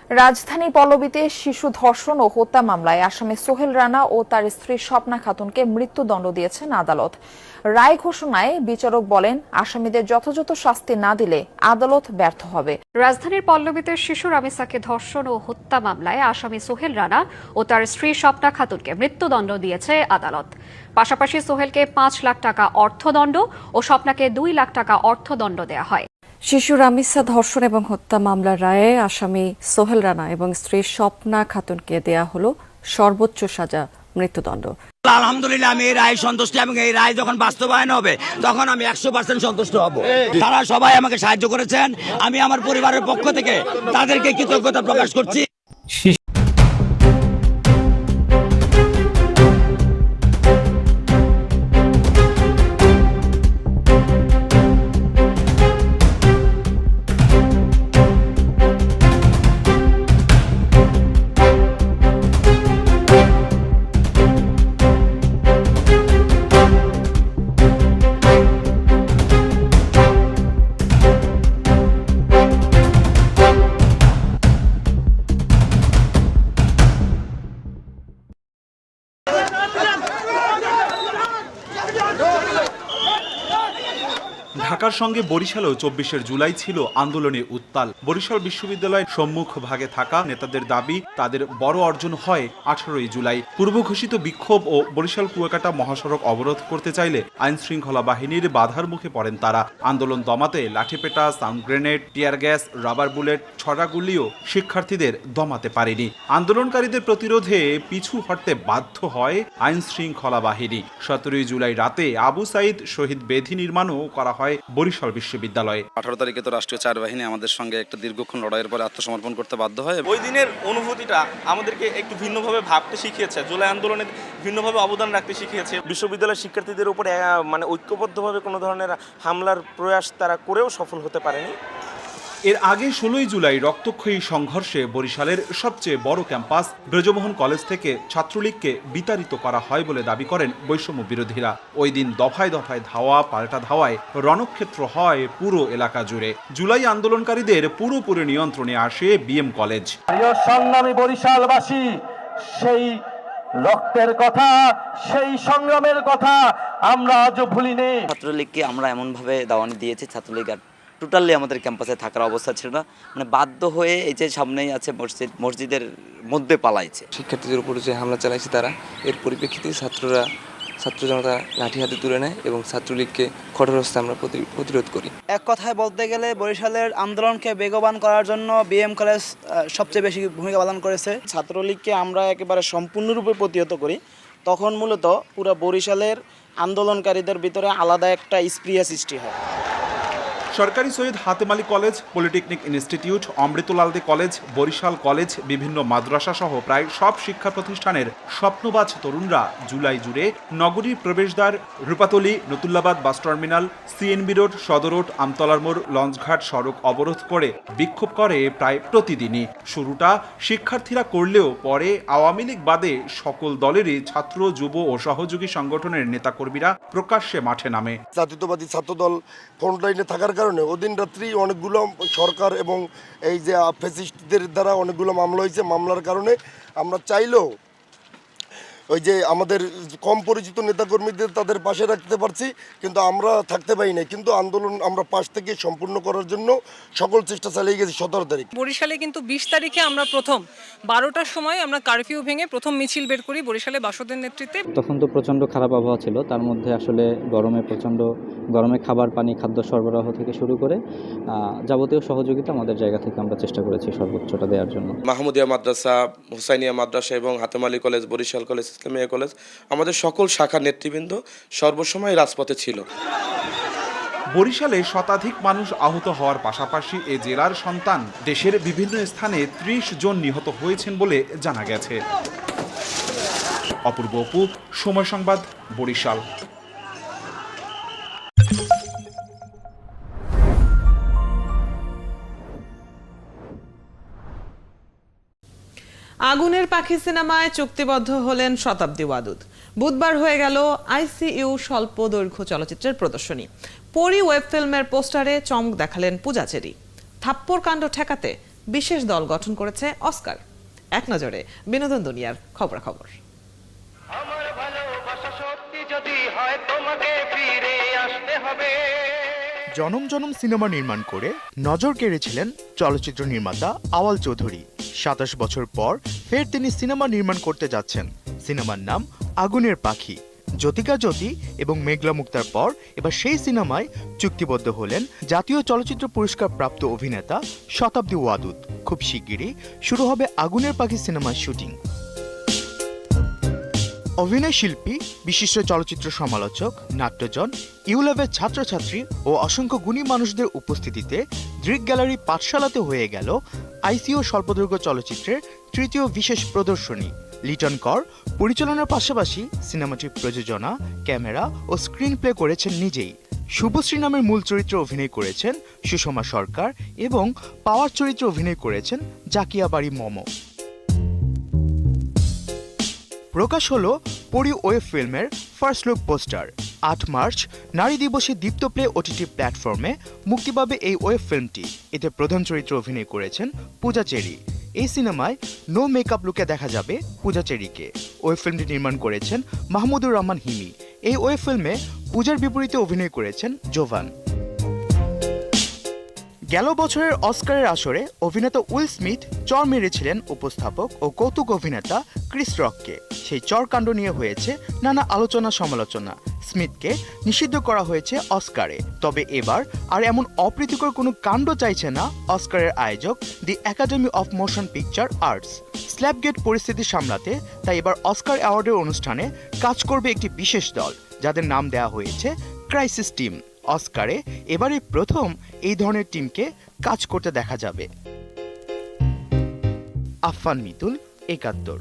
রাজধানী পল্লবীতে শিশু ধর্ষণ ও হত্যা মামলায় আসামি সোহেল রানা ও তার স্ত্রী স্বপ্না খাতুনকে মৃত্যুদণ্ড দিয়েছেন আদালত। রায় ঘোষণায় বিচারক বলেন, আসামিদের যথাযথ শাস্তি না দিলে আদালত ব্যর্থ হবে। রাজধানীর পল্লবীতে শিশু রামিসাকে ধর্ষণ ও হত্যা মামলায় আসামি সোহেল রানা ও তার স্ত্রী স্বপ্না খাতুনকে মৃত্যুদণ্ড দিয়েছে আদালত। পাশাপাশি সোহেলকে ৫ লাখ টাকা অর্থদণ্ড ও স্বপ্নাকে ২ লাখ টাকা অর্থদণ্ড দেওয়া হয়। শিশু রামিসা ধর্ষণ এবং হত্যা মামলার রায়ে আসামি সোহেল রানা এবং স্ত্রী স্বপ্না খাতুনকে দেয়া হলো সর্বোচ্চ সাজা, মৃত্যুদণ্ড। আলহামদুলিল্লাহ, আমি এই রায় সন্তুষ্ট এবং এই রায় যখন বাস্তবায়ন হবে তখন আমি 100% সন্তুষ্ট হব। তারা সবাই আমাকে সাহায্য করেছেন, আমি আমার পরিবারের পক্ষ থেকে তাদেরকে কৃতজ্ঞতা প্রকাশ করছি। ঢাকার সঙ্গে বরিশালেও ২৪শে জুলাই ছিল আন্দোলনে উত্তাল। বরিশাল বিশ্ববিদ্যালয়ের সম্মুখ ভাগে থাকা নেতাদের দাবি, তাদের বড় অর্জন হয় ১৮ই জুলাই। পূর্ব ঘোষিত বিক্ষোভ ও বরিশাল কুয়াকাটা মহাসড়ক অবরোধ করতে চাইলে আইন শৃঙ্খলা বাহিনীর বাধার মুখে পড়েন তারা। আন্দোলন দমাতে লাঠিপেটা, sound grenade, tear gas, rubber bullet, ছড়াগুলিও শিক্ষার্থীদের দমাতে পারেনি। আন্দোলনকারীদের প্রতিরোধে পিছু হটতে বাধ্য হয় আইন শৃঙ্খলা বাহিনী। ১৭ই জুলাই রাতে আবু সাইদ শহীদ বেদি নির্মাণও করা হয় বরিশাল বিশ্ববিদ্যালয়ে। 18 তারিখে তো রাষ্ট্রীয় চার বাহিনী আমাদের সঙ্গে একটা দীর্ঘক্ষণ লড়াইয়ের পরে আত্মসমর্পণ করতে বাধ্য হয়। ওই দিনের অনুভূতিটা আমাদেরকে একটু ভিন্নভাবে ভাবতে শিখিয়েছে, জুলাই আন্দোলনে ভিন্নভাবে অবদান রাখতে শিখিয়েছে। বিশ্ববিদ্যালয়ের শিক্ষার্থীদের উপরে ঐক্যবদ্ধভাবে কোনো ধরনের হামলার প্রয়াস তারা করেও সফল হতে পারেনি। এর আগে ১৬ই জুলাই রক্তক্ষয়ী সংঘর্ষে বরিশালের সবচেয়ে বড় ক্যাম্পাস ব্রজমোহন কলেজ থেকে ছাত্রলীগকে বিতাড়িত করা হয় বলে দাবি করেন বৈষম্য বিরোধীরা। ওই দিন দফায় দফায় ধাওয়া পাল্টা ধাওয়ায় রণক্ষেত্র হয় পুরো এলাকা জুড়ে। জুলাই আন্দোলনকারীদের পুরোপুরি নিয়ন্ত্রণে আসে বিএম কলেজ। সংগ্রামী বরিশালবাসী, সেই রক্তের কথা, সেই সংগ্রামের কথা আমরা আজও ভুলিনি। ছাত্রলীগকে আমরা এমনভাবে দাওয়ানি দিয়েছি, ছাত্রলীগ আর টোটালি আমাদের ক্যাম্পাসে থাকার অবস্থা ছিল না, মানে বাধ্য হয়ে এই যে সামনেই আছে মসজিদের মধ্যে পালাইছে। শিক্ষার্থীদের উপর যে হামলা চালাইছে তারা, এর পরিপ্রেক্ষিতে ছাত্র জনতা লাঠি হাতে তুলে নেয় এবং ছাত্রলীগকে কঠোর হস্তে আমরা প্রতিরোধ করি। এক কথায় বলতে গেলে বরিশালের আন্দোলনকে বেগবান করার জন্য বিএম কলেজ সবচেয়ে বেশি ভূমিকা পালন করেছে। ছাত্রলীগকে আমরা একেবারে সম্পূর্ণরূপে প্রতিহত করি, তখন মূলত পুরো বরিশালের আন্দোলনকারীদের ভিতরে আলাদা একটা স্পৃহা সৃষ্টি হয়। সরকারি Syed Hatem Ali college, polytechnic institute, Amritlal Dey college, Barishal college, বিভিন্ন মাদ্রাসা সহ প্রায় সব শিক্ষা প্রতিষ্ঠানের স্বপ্নবাজ তরুণরা জুলাই জুড়ে নগরীর প্রবেশদ্বার, Rupatali, Natullabad bus terminal, CNB road, সদর রোড, আমতলার মোড়, লঞ্চঘাট সড়ক অবরোধ করে বিক্ষোভ করে প্রায় প্রতিদিনই। শুরুটা শিক্ষার্থীরা করলেও পরে আওয়ামী লীগ বাদে সকল দলেরই ছাত্র, যুব ও সহযোগী সংগঠনের নেতাকর্মীরা প্রকাশ্যে মাঠে নামে। জাতীয়তাবাদী ছাত্রদল ফ্রন্টলাইনে থাকার কারণে ওদিন রাত্রি অনেকগুলো সরকার এবং এই যে ফ্যাসিস্টদের দ্বারা অনেকগুলো মামলা হয়েছে। মামলার কারণে আমরা চাইলেও ওই যে আমাদের কম পরিচিত নেতাকর্মীদের তাদের পাশে রাখতে পারছি, কিন্তু আমরা থাকতে পারি না। কিন্তু আন্দোলন আমরা পাশ থেকে সম্পূর্ণ করার জন্য সকল চেষ্টা চালিয়ে গেছি। 17 তারিখ বরিশালে কিন্তু 20 তারিখে আমরা প্রথম 12টার সময় আমরা কারফিউ ভেঙে প্রথম মিছিল বের করি বরিশালে বাসদের নেতৃত্বে। তখন তো প্রচণ্ড খারাপ আবহাওয়া ছিল, তার মধ্যে আসলে গরমে খাবার পানি খাদ্য সরবরাহ থেকে শুরু করে যাবতীয় সহযোগিতা আমাদের জায়গা থেকে আমরা চেষ্টা করেছি সর্বোচ্চটা দেওয়ার জন্য। মাহমুদিয়া মাদ্রাসা, হুসাইনিয়া মাদ্রাসা এবং Hatem Ali college, Barishal college, Islamia college, আমাদের সকল শাখার নেতৃবৃন্দ সর্বসময় রাজপথে ছিল। বরিশালে শতাধিক মানুষ আহত হওয়ার পাশাপাশি এ জেলার সন্তান দেশের বিভিন্ন স্থানে 30 জন নিহত হয়েছেন বলে জানা গেছে। অপূর্ব অপু, সময় সংবাদ, বরিশাল। আগুনের পাখি সিনেমায় চুক্তিবদ্ধ হলেন শতাব্দী ওয়াদুদ। বুধবার হয়ে গেল আইসিইউ স্বল্প দৈর্ঘ্য চলচ্চিত্রের প্রদর্শনী। পরি ওয়েব ফিল্মের পোস্টারে চমক দেখালেন পূজা চেরি। থাপ্পড় কাণ্ড ঠেকাতে বিশেষ দল গঠন করেছে অস্কার। এক নজরে বিনোদন দুনিয়ার খবরাখবর। জনম জনম সিনেমা নির্মাণ করে নজর কেড়েছিলেন চলচ্চিত্র নির্মাতা আওয়াল চৌধুরী। ২৭ বছর পর ফের তিনি সিনেমা নির্মাণ করতে যাচ্ছেন। সিনেমার নাম আগুনের পাখি। জ্যোতিকা জ্যোতি এবং মেঘলা মুক্তার পর এবার সেই সিনেমায় চুক্তিবদ্ধ হলেন জাতীয় চলচ্চিত্র পুরস্কার প্রাপ্ত অভিনেতা শতাব্দী ওয়াদুদ। খুব শিগগিরই শুরু হবে আগুনের পাখি সিনেমার শুটিং। অভিনয় শিল্পী, বিশিষ্ট চলচ্চিত্র সমালোচক, নাট্যজন, ইউলেভের ছাত্রছাত্রী ও অসংখ্য গুণী মানুষদের উপস্থিতিতে দৃক গ্যালারি পাঠশালাতে হয়ে গেল আইসিইউ স্বল্পদৈর্ঘ্য চলচ্চিত্রের তৃতীয় বিশেষ প্রদর্শনী। লিটন কর পরিচালনার পাশাপাশি সিনেমাটির প্রযোজনা, ক্যামেরা ও স্ক্রিন প্লে করেছেন নিজেই। শুভশ্রী নামের মূল চরিত্রে অভিনয় করেছেন সুষমা সরকার এবং পাওয়ার চরিত্রে অভিনয় করেছেন জাকিয়া বাড়ি মম। প্রকাশ হলো পরি ওয়েব ফিল্মের ফার্স্ট লুক পোস্টার। ৮ মার্চ নারী দিবসে দীপ্ত প্লে ওটিটি প্ল্যাটফর্মে মুক্তি পাবে এই ওয়েব ফিল্মটি। এতে প্রধান চরিত্রে অভিনয় করেছেন পূজা চেরি। এই সিনেমায় নো মেকআপ লুকে দেখা যাবে পূজা চেরিকে। ওয়েব ফিল্মটি নির্মাণ করেছেন মাহমুদুর রহমান হিমি। এই ওয়েব ফিল্মে পূজার বিপরীতে অভিনয় করেছেন জোভান। গেল বছরের অস্কারের আসরে অভিনেতা উইল স্মিথ চর মেরেছিলেন উপস্থাপক ও কৌতুক অভিনেতা ক্রিস রককে। সেই চরকাণ্ড নিয়ে হয়েছে নানা আলোচনা সমালোচনা। স্মিথকে নিষিদ্ধ করা হয়েছে অস্কারে। তবে এবার আর এমন অপ্রীতিকর কোনো কাণ্ড চাইছে না অস্কারের আয়োজক the academy of motion picture arts. Slapgate পরিস্থিতি সামলাতে তাই এবার অস্কার অ্যাওয়ার্ডের অনুষ্ঠানে কাজ করবে একটি বিশেষ দল, যাদের নাম দেওয়া হয়েছে ক্রাইসিস টিম। অস্কারে এবারে প্রথম এই ধরনের টিমকে কাজ করতে দেখা যাবে। আফফান মিতুল, একাত্তর।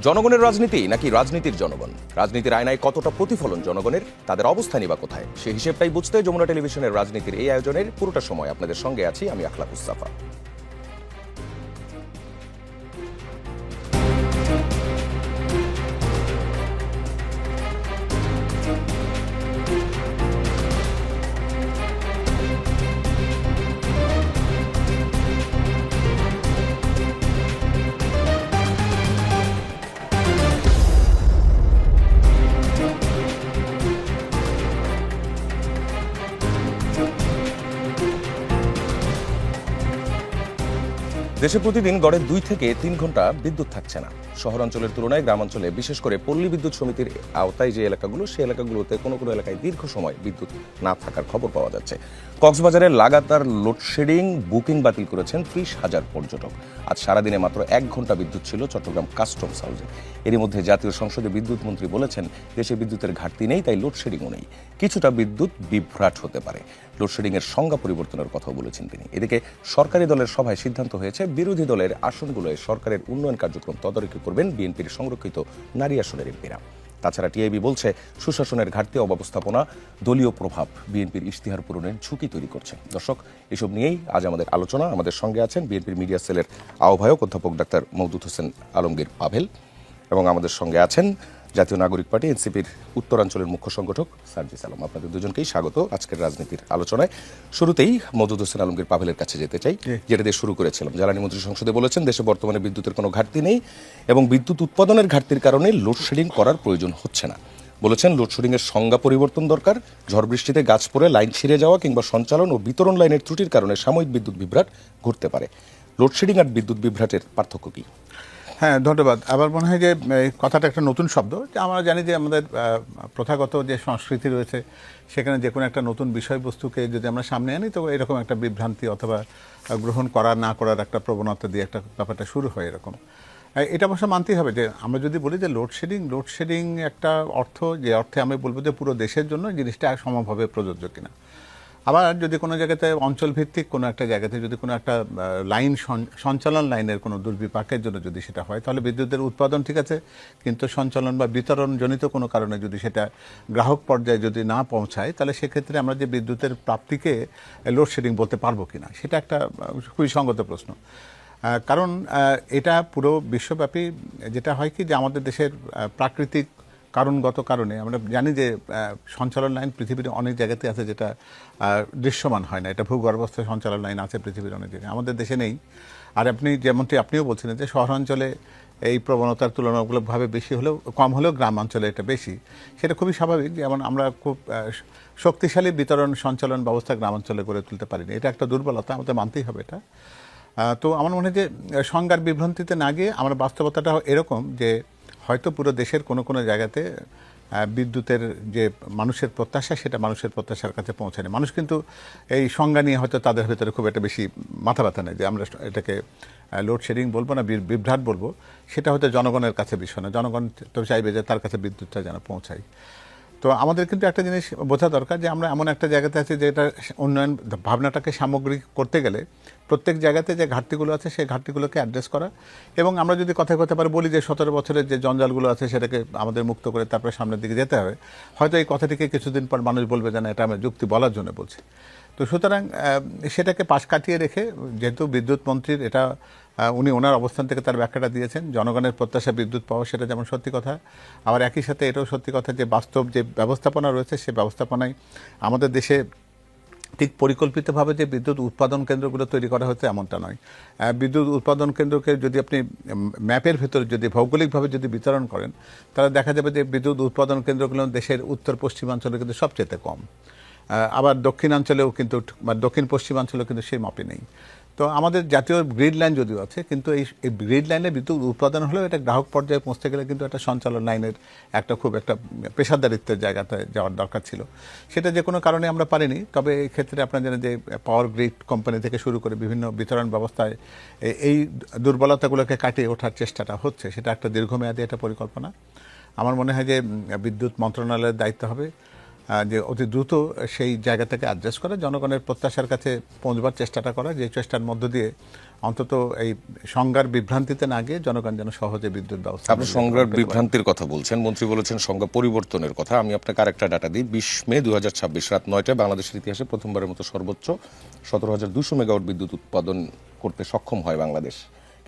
জনগণের রাজনীতি নাকি রাজনীতির জনগণ? রাজনীতির আয়নায় কতটা প্রতিফলন জনগণের, তাদের অবস্থানই বা কোথায়? সেই হিসেবটাই বুঝতে যমুনা টেলিভিশনের রাজনীতির এই আয়োজনের পুরোটা সময় আপনাদের সঙ্গে আছি আমি আখলাক মুস্তাফা। দেশে প্রতিদিন গড়ে 2 থেকে 3 ঘন্টা বিদ্যুৎ থাকছে না। শহরাঞ্চলের তুলনায় গ্রামাঞ্চলে, বিশেষ করে পল্লী বিদ্যুৎ সমিতির আওতায় যে এলাকাগুলো, সেই এলাকাগুলোতে কোনো কোনো এলাকায় দীর্ঘ সময় বিদ্যুৎ না থাকার খবর পাওয়া যাচ্ছে। কক্সবাজারে লাগাতার লোডশেডিং, বুকিং বাতিল করেছেন 30,000 পর্যটক। আজ সারাদিনে মাত্র 1 ঘন্টা বিদ্যুৎ ছিল চট্টগ্রাম কাস্টমস হাউসে। এরই মধ্যে জাতীয় সংসদে বিদ্যুৎ মন্ত্রী বলেছেন, দেশে বিদ্যুতের ঘাটতি নেই, তাই লোডশেডিংও নেই। কিছুটা বিদ্যুৎ বিভ্রাট হতে পারে। লোডশেডিংয়ের সংজ্ঞা পরিবর্তনের কথাও বলেছেন তিনি। এদিকে সরকারি দলের সভায় সিদ্ধান্ত হয়েছে, বিরোধী দলের আসনগুলোয় সরকারের উন্নয়ন কার্যক্রম তদারকি করবেন বিএনপির সংরক্ষিত নারী আসনের এমপিরা। তাছাড়া টিআইবি বলছে, সুশাসনের ঘাটতি, অব্যবস্থাপনা, দলীয় প্রভাব বিএনপির ইশতেহার পূরণের ঝুঁকি তৈরি করছে। দর্শক, এসব নিয়েই আজ আমাদের আলোচনা। আমাদের সঙ্গে আছেন বিএনপির মিডিয়া সেলের আহ্বায়ক অধ্যাপক ডাক্তার মওদুদ হোসেন আলমগীর পাভেল, এবং আমাদের সঙ্গে আছেন জাতীয় নাগরিক পার্টি এনসিপির উত্তরাঞ্চলের মুখ্য সংগঠক সার্জিস আলম। আপনাদের দুজনকেই স্বাগত আজকের রাজনীতির আলোচনায়। শুরুতেই মওদুদ হোসেন আলমগীর পাভেলের কাছে যেতে চাই, যেটা দিয়ে শুরু করেছিলাম। জ্বালানি মন্ত্রী সংসদে বলেছেন, দেশে বর্তমানে বিদ্যুতের কোনো ঘাটতি নেই এবং বিদ্যুৎ উৎপাদনের ঘাটতির কারণে লোডশেডিং করার প্রয়োজন হচ্ছে না। বলেছেন, লোডশেডিংয়ের সংজ্ঞা পরিবর্তন দরকার। ঝড় বৃষ্টিতে গাছ পড়ে লাইন ছিঁড়ে যাওয়া কিংবা সঞ্চালন ও বিতরণ লাইনের ত্রুটির কারণে সাময়িক বিদ্যুৎ বিভ্রাট ঘটতে পারে। লোডশেডিং আর বিদ্যুৎ বিভ্রাটের পার্থক্য কি? হ্যাঁ, ধন্যবাদ। আবার মনে হয় যে কথাটা একটা নতুন শব্দ। আমরা জানি যে আমাদের প্রথাগত যে সংস্কৃতি রয়েছে, সেখানে যে কোনো একটা নতুন বিষয়বস্তুকে যদি আমরা সামনে আনি, তো এরকম একটা বিভ্রান্তি অথবা গ্রহণ করা না করার একটা প্রবণতা দিয়ে একটা ব্যাপারটা শুরু হয়। এরকম এটা অবশ্য মানতেই হবে যে আমরা যদি বলি যে লোডশেডিং একটা অর্থ, যে অর্থে আমি বলবো যে পুরো দেশের জন্য জিনিসটা সমভাবে প্রযোজ্য কিনা। আবার যদি কোনো জায়গাতে অঞ্চল ভিত্তিক কোনো একটা জায়গাতে যদি কোনো একটা লাইন সঞ্চালন লাইনের কোনো দুর্বিপাকের জন্য যদি সেটা হয়, তাহলে বিদ্যুতের উৎপাদন ঠিক আছে, কিন্তু সঞ্চালন বা বিতরণজনিত কোনো কারণে যদি সেটা গ্রাহক পর্যায়ে যদি না পৌঁছায়, তাহলে সেক্ষেত্রে আমরা যে বিদ্যুতের প্রাপ্তিকে লোডশেডিং বলতে পারবো কিনা, সেটা একটা খুবই সঙ্গত প্রশ্ন। কারণ এটা পুরো বিশ্বব্যাপী যেটা হয় কি, যে আমাদের দেশের প্রাকৃতিক কারণগত কারণে আমরা জানি যে সঞ্চালন লাইন পৃথিবীর অনেক জায়গাতে আছে যেটা দৃশ্যমান হয় না। এটা ভূগর্ভস্থ সঞ্চালন লাইন আছে পৃথিবীর অনেক জায়গায়, আমাদের দেশে নেই। আর আপনি যেমনটি আপনিও বলছিলেন যে শহরাঞ্চলে এই প্রবণতার তুলনামূলকভাবে বেশি হলেও, কম হলেও গ্রামাঞ্চলে এটা বেশি, সেটা খুবই স্বাভাবিক। যেমন আমরা খুব শক্তিশালী বিতরণ সঞ্চালন ব্যবস্থা গ্রামাঞ্চলে গড়ে তুলতে পারিনি, এটা একটা দুর্বলতা, আমাদের মানতেই হবে এটা। তো আমার মনে হয় যে সংজ্ঞার বিভ্রান্তিতে না গিয়ে আমরা বাস্তবতাটা এরকম যে হয়তো পুরো দেশের কোনো কোনো জায়গাতে বিদ্যুতের যে মানুষের প্রত্যাশা, সেটা মানুষের প্রত্যাশার কাছে পৌঁছায়নি। মানুষ কিন্তু এই সংজ্ঞা নিয়ে হয়তো তাদের ভেতরে খুব একটা বেশি মাথা ব্যথা নেই যে আমরা এটাকে লোডশেডিং বলবো না বিভ্রাট বলবো, সেটা হয়তো জনগণের কাছে বিষয় না। জনগণ তো চাইবে যে তার কাছে বিদ্যুৎটা যেন পৌঁছায়। তো আমাদের কিন্তু একটা জিনিস বোঝা দরকার যে আমরা এমন একটা জায়গাতে আছি যে এটা উন্নয়ন ভাবনাটাকে সামগ্রিক করতে গেলে প্রত্যেক জায়গাতে যে ঘাটতিগুলো আছে সেই ঘাটতিগুলোকে অ্যাড্রেস করা, এবং আমরা যদি কথায় কথায় বলি যে 17 বছরের যে জঞ্জালগুলো আছে সেটাকে আমাদের মুক্ত করে তারপরে সামনের দিকে যেতে হবে, হয়তো এই কথাটিকে কিছুদিন পর মানুষ বলবে যে না, এটা আমরা যুক্তি বলার জন্য বলছি। তো সুতরাং সেটাকে পাশ কাটিয়ে রেখে, যেহেতু বিদ্যুৎ মন্ত্রীর এটা উনি ওনার অবস্থান থেকে তার ব্যাখ্যাটা দিয়েছেন, জনগণের প্রত্যাশা বিদ্যুৎ পাওয়া, সেটা যেমন সত্যি কথা, আবার একই সাথে এটাও সত্যি কথা যে বাস্তব যে ব্যবস্থাপনা রয়েছে সেই ব্যবস্থাপনায় আমাদের দেশে ঠিক পরিকল্পিতভাবে যে বিদ্যুৎ উৎপাদন কেন্দ্রগুলো তৈরি করা হচ্ছে এমনটা নয়। বিদ্যুৎ উৎপাদন কেন্দ্রকে যদি আপনি ম্যাপের ভেতরে যদি ভৌগোলিকভাবে যদি বিতরণ করেন, তাহলে দেখা যাবে যে বিদ্যুৎ উৎপাদন কেন্দ্রগুলো দেশের উত্তর পশ্চিমাঞ্চলে কিন্তু সবচেয়ে কম, আবার দক্ষিণাঞ্চলেও কিন্তু বা দক্ষিণ পশ্চিমাঞ্চলেও কিন্তু সেই মাপে নেই। তো আমাদের জাতীয় গ্রিড লাইন যদিও আছে, কিন্তু এই গ্রিড লাইনে বিদ্যুৎ উৎপাদন হলেও এটা গ্রাহক পর্যায়ে পৌঁছতে গেলে কিন্তু একটা সঞ্চালন লাইনের একটা খুব একটা পেশাদারিত্বের জায়গাতে যাওয়ার দরকার ছিল, সেটা যে কোনো কারণে আমরা পারিনি। তবে এই ক্ষেত্রে আপনারা জানেন যে পাওয়ার গ্রিড কোম্পানি থেকে শুরু করে বিভিন্ন বিতরণ ব্যবস্থায় এই দুর্বলতাগুলোকে কাটিয়ে ওঠার চেষ্টাটা হচ্ছে, সেটা একটা দীর্ঘমেয়াদী একটা পরিকল্পনা। আমার মনে হয় যে বিদ্যুৎ মন্ত্রণালয়ের দায়িত্ব হবে যে অতি দ্রুত সেই জায়গাটাকে অ্যাড্রেস করা, জনগণের প্রত্যাশার কাছে পৌঁছবার চেষ্টাটা করা, যে চেষ্টার মধ্য দিয়ে অন্তত এই সংজ্ঞার বিভ্রান্তিতে না গিয়ে জনগণ যেন সহজে বিদ্যুৎ ব্যবস্থা। আপনি সংজ্ঞার বিভ্রান্তির কথা বলছেন, মন্ত্রী বলেছেন সংজ্ঞা পরিবর্তনের কথা। আমি আপনাকে আরেকটা ডাটা দিই। 20 মে 2026 রাত 9টায় বাংলাদেশের ইতিহাসে প্রথমবারের মতো সর্বোচ্চ 17,200 মেগাওয়াট বিদ্যুৎ উৎপাদন করতে সক্ষম হয় বাংলাদেশ।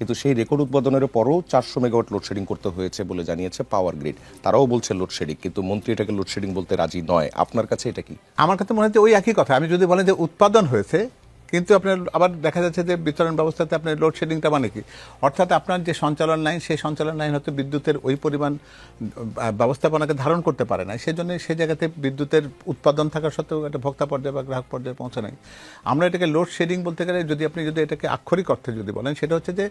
কিন্তু সেই রেকর্ড উৎপাদনের পরও 400 মেগাওয়াট লোডশেডিং করতে হয়েছে বলে জানিয়েছে পাওয়ার গ্রিড। তারাও বলছে লোডশেডিং, কিন্তু মন্ত্রী এটাকে লোডশেডিং বলতে রাজি নয়। আপনার কাছে এটা কি? আমার কাছে মনে হচ্ছে ওই একই কথা। আমি যদি বলেন যে উৎপাদন হয়েছে, কিন্তু আপনার আবার দেখা যাচ্ছে যে বিতরণ ব্যবস্থাতে আপনার লোডশেডিংটা মানে কি, অর্থাৎ আপনার যে সঞ্চালন লাইন, সেই সঞ্চালন লাইন হয়তো বিদ্যুতের ওই পরিমাণ ব্যবস্থাপনাকে ধারণ করতে পারে না, সেই জন্য সেই জায়গাতে বিদ্যুতের উৎপাদন থাকা সত্ত্বেও একটা ভোক্তা পর্যায়ে বা গ্রাহক পর্যায়ে পৌঁছে নাই। আমরা এটাকে লোডশেডিং বলতে গেলে যদি এটাকে আক্ষরিক অর্থে যদি বলেন, সেটা হচ্ছে যে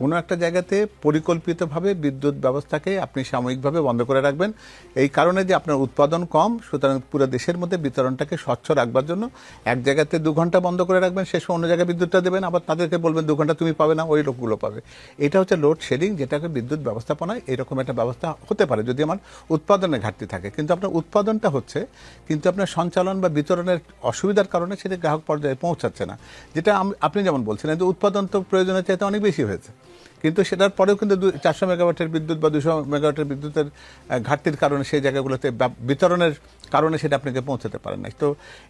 কোনো একটা জায়গাতে পরিকল্পিতভাবে বিদ্যুৎ ব্যবস্থাকে আপনি সাময়িকভাবে বন্ধ করে রাখবেন, এই কারণে যে আপনার উৎপাদন কম, সুতরাং পুরো দেশের মধ্যে বিতরণটাকে স্বচ্ছ রাখবার জন্য এক জায়গাতে 2 ঘন্টা বন্ধ করে রাখবেন, শেষ অন্য জায়গায় বিদ্যুৎটা দেবেন, আবার তাদেরকে বলবেন 2 ঘন্টা তুমি পাবে না, ওই লোকগুলো পাবে। এটা হচ্ছে লোডশেডিং, যেটাকে বিদ্যুৎ ব্যবস্থাপনায় এরকম একটা ব্যবস্থা হতে পারে যদি আমার উৎপাদনের ঘাটতি থাকে। কিন্তু আপনার উৎপাদনটা হচ্ছে, কিন্তু আপনার সঞ্চালন বা বিতরণের অসুবিধার কারণে সেটা গ্রাহক পর্যায়ে পৌঁছাচ্ছে না। যেটা আপনি যেমন বলছিলেন যে উৎপাদন তো প্রয়োজনের চাইতে অনেক বেশি হয়েছে, কিন্তু সেটার পরেও কিন্তু 400 মেগাওয়াটের বিদ্যুৎ বা 200 মেগাওয়াটের বিদ্যুতের ঘাটতির কারণে সেই জায়গাগুলোতে বিতরণের কারণে সেটা আপনাকে পৌঁছাতে পারে না। তো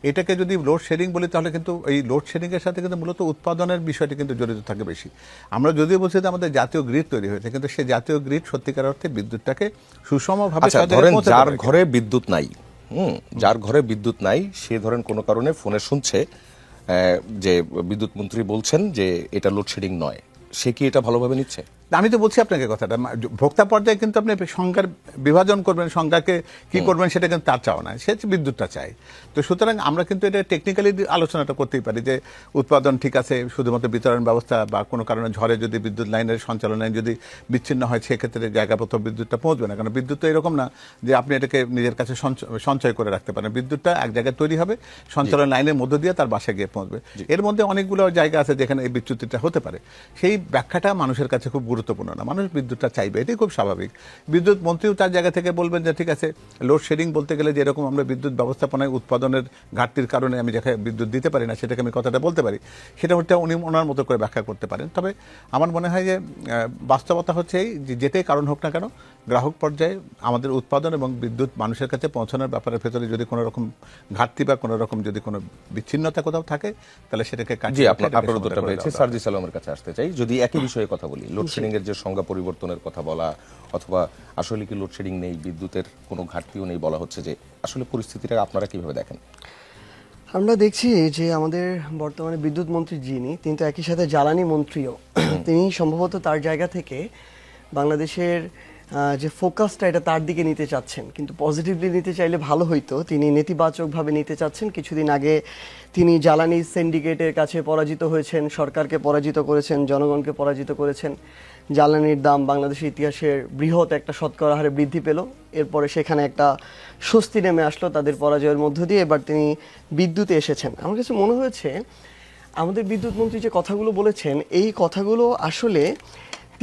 এটাকে যদি লোডশেডিং বলি, তাহলে কিন্তু এই লোডশেডিংয়ের সাথে কিন্তু মূলত উৎপাদনের বিষয়টি কিন্তু জড়িত থাকে বেশি। আমরা যদিও বলছি যে আমাদের জাতীয় গ্রিড তৈরি হয়েছে, কিন্তু সেই জাতীয় গ্রিড সত্যিকার অর্থে বিদ্যুৎটাকে সুষমভাবে যার ঘরে বিদ্যুৎ নাই, যার ঘরে বিদ্যুৎ নাই, সে ধরেন কোনো কারণে ফোনে শুনছে যে বিদ্যুৎ মন্ত্রী বলছেন যে এটা লোডশেডিং নয়, সে কি এটা ভালোভাবে নিচ্ছে? আমি তো বলছি আপনাকে কথাটা, ভোক্তা পর্যায়ে কিন্তু আপনি সংখ্যার বিভাজন করবেন, সংখ্যাকে কি করবেন সেটা কিন্তু তার চাও না, সে বিদ্যুৎটা চায়। তো সুতরাং আমরা কিন্তু এটা টেকনিক্যালি আলোচনাটা করতেই পারি যে উৎপাদন ঠিক আছে, শুধুমাত্র বিতরণ ব্যবস্থা বা কোনো কারণে ঝড়ে যদি বিদ্যুৎ লাইনের সঞ্চালন লাইন যদি বিচ্ছিন্ন হয়, সেক্ষেত্রে জায়গাপত্র বিদ্যুৎটা পৌঁছবে না। কারণ বিদ্যুৎ তো এরকম না যে আপনি এটাকে নিজের কাছে সঞ্চয় করে রাখতে পারেন, বিদ্যুৎটা এক জায়গায় তৈরি হবে, সঞ্চালন লাইনের মধ্য দিয়ে তার বাসায় গিয়ে পৌঁছবে। এর মধ্যে অনেকগুলো জায়গা আছে যেখানে এই বিচ্যুতিটা হতে পারে, সেই ব্যাখ্যাটা মানুষের কাছে খুব গুরুত্ব গুরুত্বপূর্ণ না, মানুষ বিদ্যুৎটা চাইবে, এটাই খুব স্বাভাবিক। বিদ্যুৎ মন্ত্রীও তার জায়গা থেকে বলবেন যে ঠিক আছে, লোডশেডিং বলতে গেলে যেরকম আমরা বিদ্যুৎ ব্যবস্থাপনায় উৎপাদনের ঘাটতির কারণে আমি যেখানে বিদ্যুৎ দিতে পারি না, সেটাকে আমি কথাটা বলতে পারি, সেটা হচ্ছে উনি ওনার মতো করে ব্যাখ্যা করতে পারেন। তবে আমার মনে হয় যে বাস্তবতা হচ্ছে এই যে যেটাই কারণ হোক না কেন, গ্রাহক পর্যায়ে আমাদের উৎপাদন এবং বিদ্যুৎ মানুষের কাছে পৌঁছানোর ব্যাপারের ভেতরে যদি কোনো রকম ঘাটতি বা কোনো রকম যদি কোনো বিচ্ছিন্নতা কোথাও থাকে, তাহলে সেটাকে জি, আপনার উত্তরটা পেয়েছি। সার্জিস আলমের কাছে আসতে চাই, যদি একই বিষয়ে কথা বলি, লোডশেডিং এর যে সংজ্ঞা পরিবর্তনের কথা বলা, অথবা আসলে কি লোডশেডিং নেই, বিদ্যুতের কোনো ঘাটতিও নেই বলা হচ্ছে, যে আসলে পরিস্থিতিটা আপনারা কিভাবে দেখেন? আমরা দেখছি যে আমাদের বর্তমানে বিদ্যুৎ মন্ত্রী যিনি, তিনি তো একই সাথে জ্বালানি মন্ত্রীও। তিনি সম্ভবত তার জায়গা থেকে বাংলাদেশের যে ফোকাসটা এটা তার দিকে নিতে চাচ্ছেন, কিন্তু পজিটিভলি নিতে চাইলে ভালো হইতো। তিনি নেতিবাচকভাবে নিতে চাচ্ছেন। কিছুদিন আগে তিনি জ্বালানি সিন্ডিকেটের কাছে পরাজিত হয়েছেন, সরকারকে পরাজিত করেছেন, জনগণকে পরাজিত করেছেন। জ্বালানির দাম বাংলাদেশের ইতিহাসের বৃহৎ একটা শতকরা হারে বৃদ্ধি পেল। এরপরে সেখানে একটা স্বস্তি নেমে আসলো তাদের পরাজয়ের মধ্য দিয়ে। এবার তিনি বিদ্যুতে এসেছেন। আমার কাছে মনে হয়েছে আমাদের বিদ্যুৎ মন্ত্রী যে কথাগুলো বলেছেন, এই কথাগুলো আসলে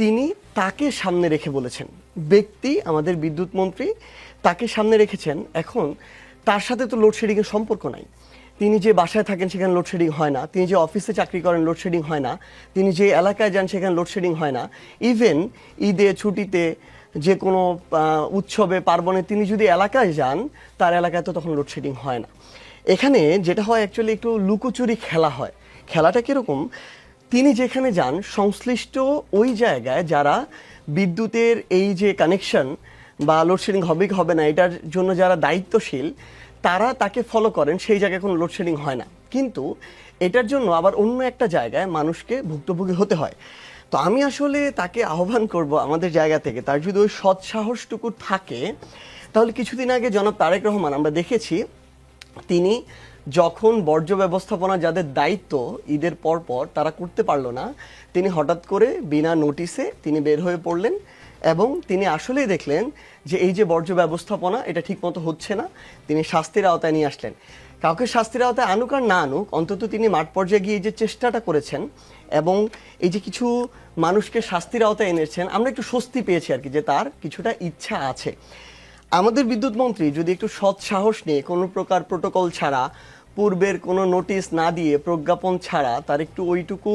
তিনি তাকে সামনে রেখে বলেছেন। ব্যক্তি আমাদের বিদ্যুৎ মন্ত্রী, তাকে সামনে রেখেছেন। এখন তার সাথে তো লোডশেডিংয়ের সম্পর্ক নাই। তিনি যে বাসায় থাকেন সেখানে লোডশেডিং হয় না, তিনি যে অফিসে চাকরি করেন লোডশেডিং হয় না, তিনি যে এলাকায় যান সেখানে লোডশেডিং হয় না। ইভেন ঈদে, ছুটিতে, যে কোনো উৎসবে, পার্বণে তিনি যদি এলাকায় যান, তার এলাকায় তো তখন লোডশেডিং হয় না। এখানে যেটা হয় অ্যাকচুয়ালি একটু লুকোচুরি খেলা হয়। খেলাটা কীরকম, তিনি যেখানে যান সংশ্লিষ্ট ওই জায়গায় যারা বিদ্যুতের এই যে কানেকশন বা লোডশেডিং হবে কি হবে না এটার জন্য যারা দায়িত্বশীল, তারা তাকে ফলো করেন, সেই জায়গায় কোনো লোডশেডিং হয় না। কিন্তু এটার জন্য আবার অন্য একটা জায়গায় মানুষকে ভুক্তভোগী হতে হয়। তো আমি আসলে তাকে আহ্বান করব আমাদের জায়গা থেকে, তার যদি ওই সৎসাহসটুকু থাকে, তাহলে কিছুদিন আগে জনাব তারেক রহমান আমরা দেখেছি, তিনি যখন বর্জ্য ব্যবস্থাপনা যাদের দায়িত্ব ঈদের পর তারা করতে পারলো না, তিনি হঠাৎ করে বিনা নোটিসে তিনি বের হয়ে পড়লেন এবং তিনি আসলেই দেখলেন যে এই যে বর্জ্য ব্যবস্থাপনা এটা ঠিকমতো হচ্ছে না। তিনি শাস্তির আওতায় নিয়ে আসলেন। কাউকে শাস্তির আওতায় আনুক আর না আনুক, অন্তত তিনি মাঠ পর্যায়ে গিয়ে যে চেষ্টাটা করেছেন এবং এই যে কিছু মানুষকে শাস্তির আওতায় এনেছেন, আমরা একটু স্বস্তি পেয়েছি আর কি, যে তার কিছুটা ইচ্ছা আছে। আমাদের বিদ্যুৎ মন্ত্রী যদি একটু সৎ সাহস নিয়ে, কোনো প্রকার প্রোটোকল ছাড়া, পূর্বের কোনো নোটিশ না দিয়ে, প্রজ্ঞাপন ছাড়া তার একটু ওইটুকু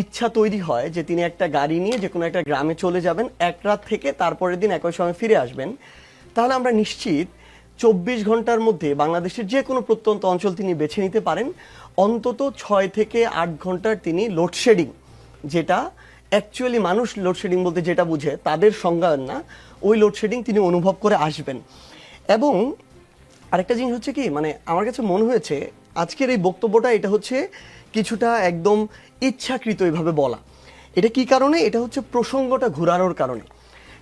ইচ্ছা তৈরি হয় যে তিনি একটা গাড়ি নিয়ে যে কোনো একটা গ্রামে চলে যাবেন, এক রাত থেকে তারপরের দিন একই সময় ফিরে আসবেন, তাহলে আমরা নিশ্চিত 24 ঘন্টার মধ্যে বাংলাদেশের যে কোনো প্রত্যন্ত অঞ্চল তিনি বেছে নিতে পারেন। অন্তত 6 থেকে 8 ঘন্টার তিনি লোডশেডিং, যেটা অ্যাকচুয়ালি মানুষ লোডশেডিং বলতে যেটা বুঝে তাদের সংজ্ঞায়ন না, ওই লোডশেডিং তিনি অনুভব করে আসবেন। এবং আরেকটা জিনিস হচ্ছে কি, মানে আমার কাছে মনে হয়েছে আজকের এই বক্তব্যটা এটা হচ্ছে কিছুটা একদম ইচ্ছাকৃত এইভাবে বলা। এটা কি কারণে? এটা হচ্ছে প্রসঙ্গটা ঘুরানোর কারণে।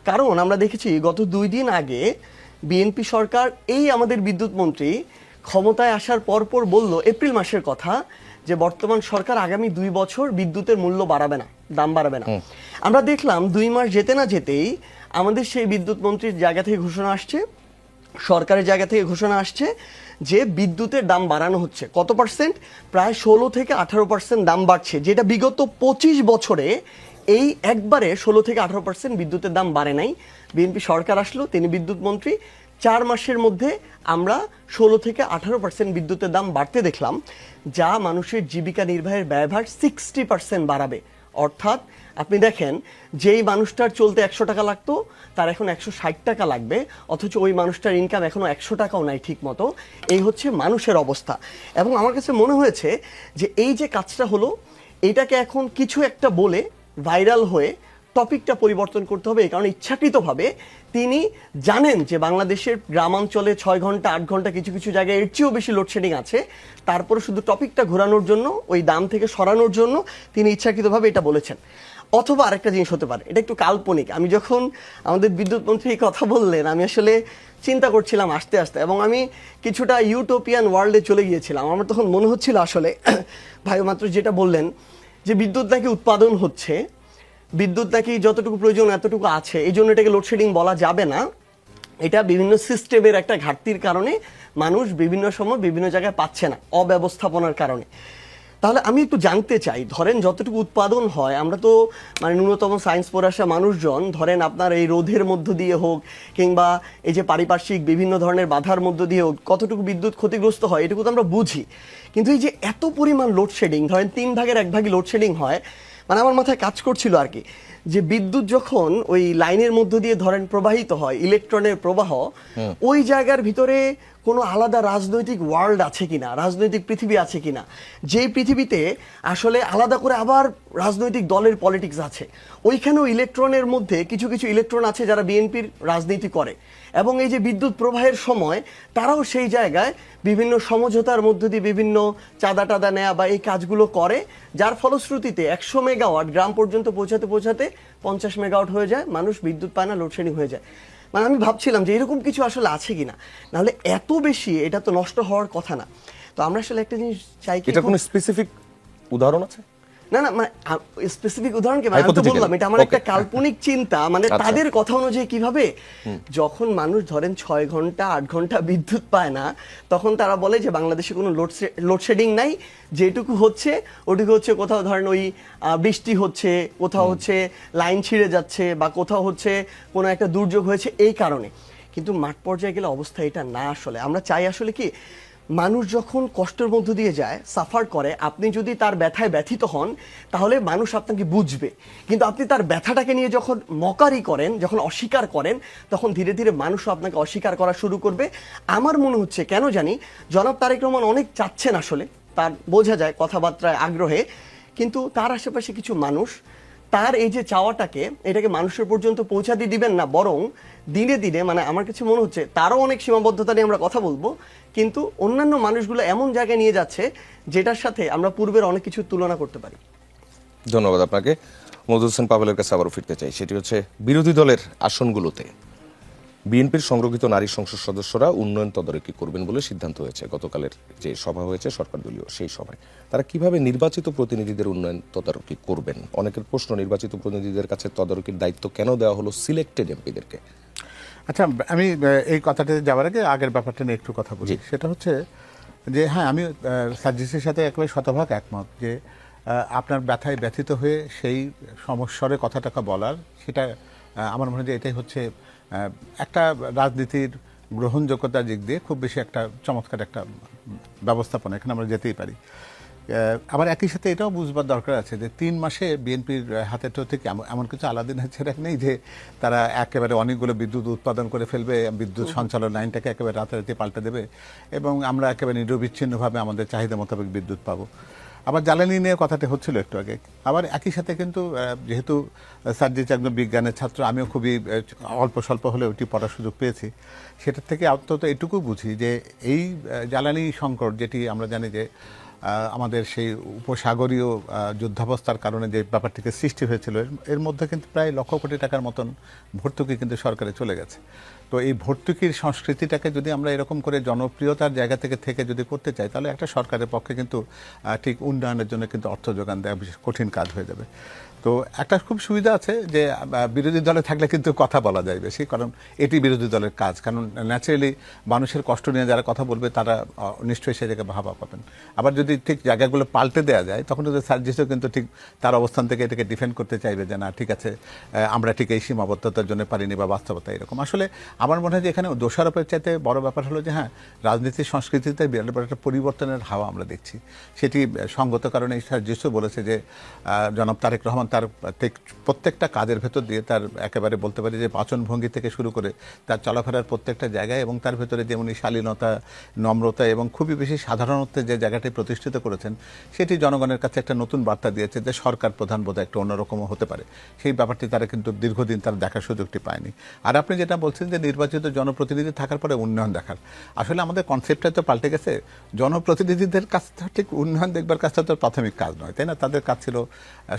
কারণ আমরা দেখেছি গত 2 দিন আগে বিএনপি সরকার, এই আমাদের বিদ্যুৎ মন্ত্রী ক্ষমতায় আসার পরপর বলল, এপ্রিল মাসের কথা, যে বর্তমান সরকার আগামী 2 বছর বিদ্যুতের মূল্য বাড়াবে না, দাম বাড়াবে না। আমরা দেখলাম 2 মাস যেতে না যেতেই আমাদের সেই বিদ্যুৎ মন্ত্রীর জায়গা থেকে ঘোষণা আসছে, সরকারের জায়গা থেকে ঘোষণা আসছে যে বিদ্যুতের দাম বাড়ানো হচ্ছে। কত পার্সেন্ট? প্রায় 16 থেকে 18% দাম বাড়ছে, যেটা বিগত 25 বছরে এই একবারে 16 থেকে 18% বিদ্যুতের দাম বাড়ে নাই। বিএনপি সরকার আসলো, তিনি বিদ্যুৎ মন্ত্রী, 4 মাসের মধ্যে আমরা 16 থেকে 18% বিদ্যুতের দাম বাড়তে দেখলাম, যা মানুষের জীবিকা নির্বাহের ব্যয়ভার 60% বাড়াবে। অর্থাৎ আপনি দেখেন, যেই মানুষটার চলতে 100 টাকা লাগতো তার এখন 160 টাকা লাগবে, অথচ ওই মানুষটার ইনকাম এখনও 100 টাকাও নাই ঠিক মতো। এই হচ্ছে মানুষের অবস্থা। এবং আমার কাছে মনে হয়েছে যে এই যে কাজটা হলো, এইটাকে এখন কিছু একটা বলে ভাইরাল হয়ে টপিকটা পরিবর্তন করতে হবে। এই কারণে ইচ্ছাকৃতভাবে তিনি জানেন যে বাংলাদেশের গ্রামাঞ্চলে 6 ঘন্টা 8 ঘন্টা কিছু কিছু জায়গায় এর চেয়েও বেশি লোডশেডিং আছে, তারপরে শুধু টপিকটা ঘোরানোর জন্য, ওই দাম থেকে সরানোর জন্য তিনি ইচ্ছাকৃতভাবে এটা বলেছেন। অথবা আরেকটা জিনিস হতে পারে, এটা একটু কাল্পনিক। আমি যখন আমাদের বিদ্যুৎ মন্ত্রী এই কথা বললেন, আমি আসলে চিন্তা করছিলাম আস্তে আস্তে, এবং আমি কিছুটা ইউটোপিয়ান ওয়ার্ল্ডে চলে গিয়েছিলাম। আমার তখন মনে হচ্ছিল আসলে ভাই মাত্র যেটা বললেন যে বিদ্যুৎ নাকি উৎপাদন হচ্ছে, বিদ্যুৎ নাকি যতটুকু প্রয়োজন এতটুকু আছে, এই জন্য এটাকে লোডশেডিং বলা যাবে না। এটা বিভিন্ন সিস্টেমের একটা ঘাটতির কারণে মানুষ বিভিন্ন সময় বিভিন্ন জায়গায় পাচ্ছে না, অব্যবস্থাপনার কারণে। তাহলে আমি একটু জানতে চাই, ধরেন যতটুকু উৎপাদন হয়, আমরা তো মানে ন্যূনতম সায়েন্স পড়ে আসা মানুষজন, ধরেন আপনার এই রোধের মধ্য দিয়ে হোক কিংবা এই যে পারিপার্শ্বিক বিভিন্ন ধরনের বাধার মধ্য দিয়ে হোক কতটুকু বিদ্যুৎ ক্ষতিগ্রস্ত হয় এটুকু তো আমরা বুঝি। কিন্তু এই যে এত পরিমাণ লোডশেডিং, ধরেন 3 ভাগের 1 ভাগই লোডশেডিং হয়, মানে আমার মাথায় কাজ করছিল আর কি, যে বিদ্যুৎ যখন ওই লাইনের মধ্য দিয়ে ধরেন প্রবাহিত হয়, ইলেকট্রনের প্রবাহ, ওই জায়গার ভিতরে কোনো আলাদা রাজনৈতিক ওয়ার্ল্ড আছে কিনা, রাজনৈতিক পৃথিবী আছে কিনা, যেই পৃথিবীতে আসলে আলাদা করে আবার রাজনৈতিক দলের পলিটিক্স আছে। ওইখানেও ইলেকট্রনের মধ্যে কিছু কিছু ইলেকট্রন আছে যারা বিএনপির রাজনীতি করে, এবং এই যে বিদ্যুৎ প্রবাহের সময় তারাও সেই জায়গায় বিভিন্ন সমঝোতার মধ্য দিয়ে বিভিন্ন চাঁদা টাদা নেয়া বা এই কাজগুলো করে, যার ফলশ্রুতিতে 100 মেগাওয়াট গ্রাম পর্যন্ত পৌঁছাতে পৌঁছাতে 50 মেগাওয়াট হয়ে যায়, মানুষ বিদ্যুৎ পায় না, লোডশেডিং হয়ে যায়। মানে আমি ভাবছিলাম যে এরকম কিছু আসলে আছে কিনা, নাহলে এত বেশি এটা তো নষ্ট হওয়ার কথা না। তো আমরা আসলে একটা জিনিস চাই কি, এটা কোনো স্পেসিফিক উদাহরণ আছে? না না, মানে স্পেসিফিক উদাহরণ কি, আমি তো বললাম এটা আমার একটা কাল্পনিক চিন্তা, মানে তাদের কথা অনুযায়ী কিভাবে যখন মানুষ ধরেন 6 ঘন্টা 8 ঘন্টা বিদ্যুৎ পায় না, তখন তারা বলে যে বাংলাদেশে কোনো লোডশেডিং নাই, যেটুকু হচ্ছে ওটুকু হচ্ছে কোথাও ধরেন ওই বৃষ্টি হচ্ছে, কোথাও হচ্ছে লাইন ছিঁড়ে যাচ্ছে, বা কোথাও হচ্ছে কোনো একটা দুর্যোগ হয়েছে এই কারণে। কিন্তু মাঠ পর্যায়ে গেলে অবস্থা এটা না। আসলে আমরা চাই আসলে কি, মানুষ যখন কষ্টের মধ্য দিয়ে যায়, সাফার করে, আপনি যদি তার ব্যথায় ব্যথিত হন তাহলে মানুষ আপনাকে বুঝবে। কিন্তু আপনি তার ব্যথাটাকে নিয়ে যখন মকারি করেন, যখন অস্বীকার করেন, তখন ধীরে ধীরে মানুষও আপনাকে অস্বীকার করা শুরু করবে। আমার মনে হচ্ছে, কেন জানি জনাব তারেক রহমান অনেক চাচ্ছেন, আসলে তার বোঝা যায় কথাবার্তায় আগ্রহে, কিন্তু তার আশেপাশে কিছু মানুষ তার এই যে চাওয়াটাকে, এটাকে মানুষের পর্যন্ত পৌঁছাতে দিবেন না, বরং দিনে দিনে, মানে আমার কাছে মনে হচ্ছে তারও অনেক সীমাবদ্ধতা নিয়ে আমরা কথা বলবো, কিন্তু অন্যান্য মানুষগুলো এমন জায়গায় নিয়ে যাচ্ছে যেটার সাথে আমরা পূর্বের অনেক কিছু তুলনা করতে পারি। ধন্যবাদ আপনাকে। মওদুদ হোসেন পাভেলের কাছে আবারও ফিরতে চাই, সেটি হচ্ছে বিরোধী দলের আসনগুলোতে বিএনপির সংরক্ষিত নারী সংসদ সদস্যরা উন্নয়ন তদারকি করবেন বলে সিদ্ধান্ত হয়েছে। গতকালের যে সভা হয়েছে সরকার দলীয়, সেই সভায় তারা কিভাবে নির্বাচিত প্রতিনিধিদের উন্নয়ন তদারকি করবেন? অনেকের প্রশ্ন, নির্বাচিত প্রতিনিধিদের কাছে তদারকির দায়িত্ব কেন দেওয়া হলো সিলেক্টেড এমপিদেরকে? আচ্ছা, আমি এই কথাটাতে যাওয়ার আগে আগের ব্যাপারটা নিয়ে একটু কথা বলি। সেটা হচ্ছে যে হ্যাঁ, আমি সার্জিসের সাথে একেবারে শতভাগ একমত যে আপনার ব্যথায় ব্যথিত হয়ে সেই সমস্যারে কথাটাকে বলার, সেটা আমার মনে হয় যে এটাই হচ্ছে একটা রাজনীতির গ্রহণযোগ্যতার দিক দিয়ে খুব বেশি একটা চমৎকার একটা ব্যবস্থাপনা, এখানে আমরা যেতেই পারি। আবার একই সাথে এটাও বুঝবার দরকার আছে যে 3 মাসে বিএনপির হাতে তো ঠিক এমন কিছু আলাদা নেই যে তারা একেবারে অনেকগুলো বিদ্যুৎ উৎপাদন করে ফেলবে, বিদ্যুৎ সঞ্চালন লাইনটাকে একেবারে রাতারাতি পাল্টে দেবে এবং আমরা একেবারে নিরবিচ্ছিন্নভাবে আমাদের চাহিদা মোতাবেক বিদ্যুৎ পাবো। আবার জ্বালানি নিয়ে কথাটা হচ্ছিল একটু আগে। আবার একই সাথে কিন্তু যেহেতু সার্জিস একজন বিজ্ঞানের ছাত্র, আমিও খুবই অল্প স্বল্প হলে ওটি পড়ার সুযোগ পেয়েছি, সেটার থেকে অন্তত এটুকু বুঝি যে এই জ্বালানি সংকট, যেটি আমরা জানি যে আমাদের সেই উপসাগরীয় যুদ্ধাবস্থার কারণে যে ব্যাপারটিকে সৃষ্টি হয়েছিল, এর মধ্যে কিন্তু প্রায় লক্ষ কোটি টাকার মতন ভর্তুকি কিন্তু সরকারে চলে গেছে। তো এই ভর্তুকির সংস্কৃতিটাকে যদি আমরা এরকম করে জনপ্রিয়তার জায়গা থেকে যদি করতে চাই, তাহলে একটা সরকারের পক্ষে কিন্তু ঠিক উন্নয়নের জন্য কিন্তু অর্থ যোগান দেওয়া বিশেষ কঠিন কাজ হয়ে যাবে। তো একটা খুব সুবিধা আছে যে বিরোধী দলে থাকলে কিন্তু কথা বলা যায় বেশি, কারণ এটি বিরোধী দলের কাজ। কারণ ন্যাচারালি মানুষের কষ্ট নিয়ে যারা কথা বলবে তারা নিশ্চয়ই সেই জায়গায় ভাবা পাবেন। আবার যদি ঠিক জায়গাগুলো পাল্টে দেওয়া যায়, তখন যদি সার্জিসও কিন্তু ঠিক তার অবস্থান থেকে এটাকে ডিফেন্ড করতে চাইবে যে না, ঠিক আছে, আমরা ঠিক এই সীমাবদ্ধতার জন্য পারিনি বা বাস্তবতা এরকম। আসলে আমার মনে হয় যে এখানে দোষারোপের চাইতে বড় ব্যাপার হলো যে হ্যাঁ, রাজনীতির সংস্কৃতিতে বিরাট বড় একটা পরিবর্তনের হাওয়া আমরা দেখছি। সেটি সঙ্গত কারণে সার্জিসও বলেছে যে জনাব তারেক রহমান তার প্রত্যেকটা কাজের ভেতর দিয়ে তার একেবারে বলতে পারি যে বাচনভঙ্গি থেকে শুরু করে তার চলাফেরার প্রত্যেকটা জায়গায় এবং তার ভেতরে যেমনি শালীনতা, নম্রতা এবং খুবই বেশি সাধারণত্বের যে জায়গাটি প্রতিষ্ঠিত করেছেন, সেটি জনগণের কাছে একটা নতুন বার্তা দিয়েছে যে সরকার প্রধান বোধহয় একটা অন্যরকমও হতে পারে। সেই ব্যাপারটি তারা কিন্তু দীর্ঘদিন তার দেখার সুযোগটি পায়নি। আর আপনি যেটা বলছেন যে নির্বাচিত জনপ্রতিনিধি থাকার পরে উন্নয়ন দেখার, আসলে আমাদের কনসেপ্টটা তো পাল্টে গেছে। জনপ্রতিনিধিদের কাছ থেকে ঠিক উন্নয়ন দেখবার কাজটা তো প্রাথমিক কাজ নয়, তাই না? তাদের কাজ ছিল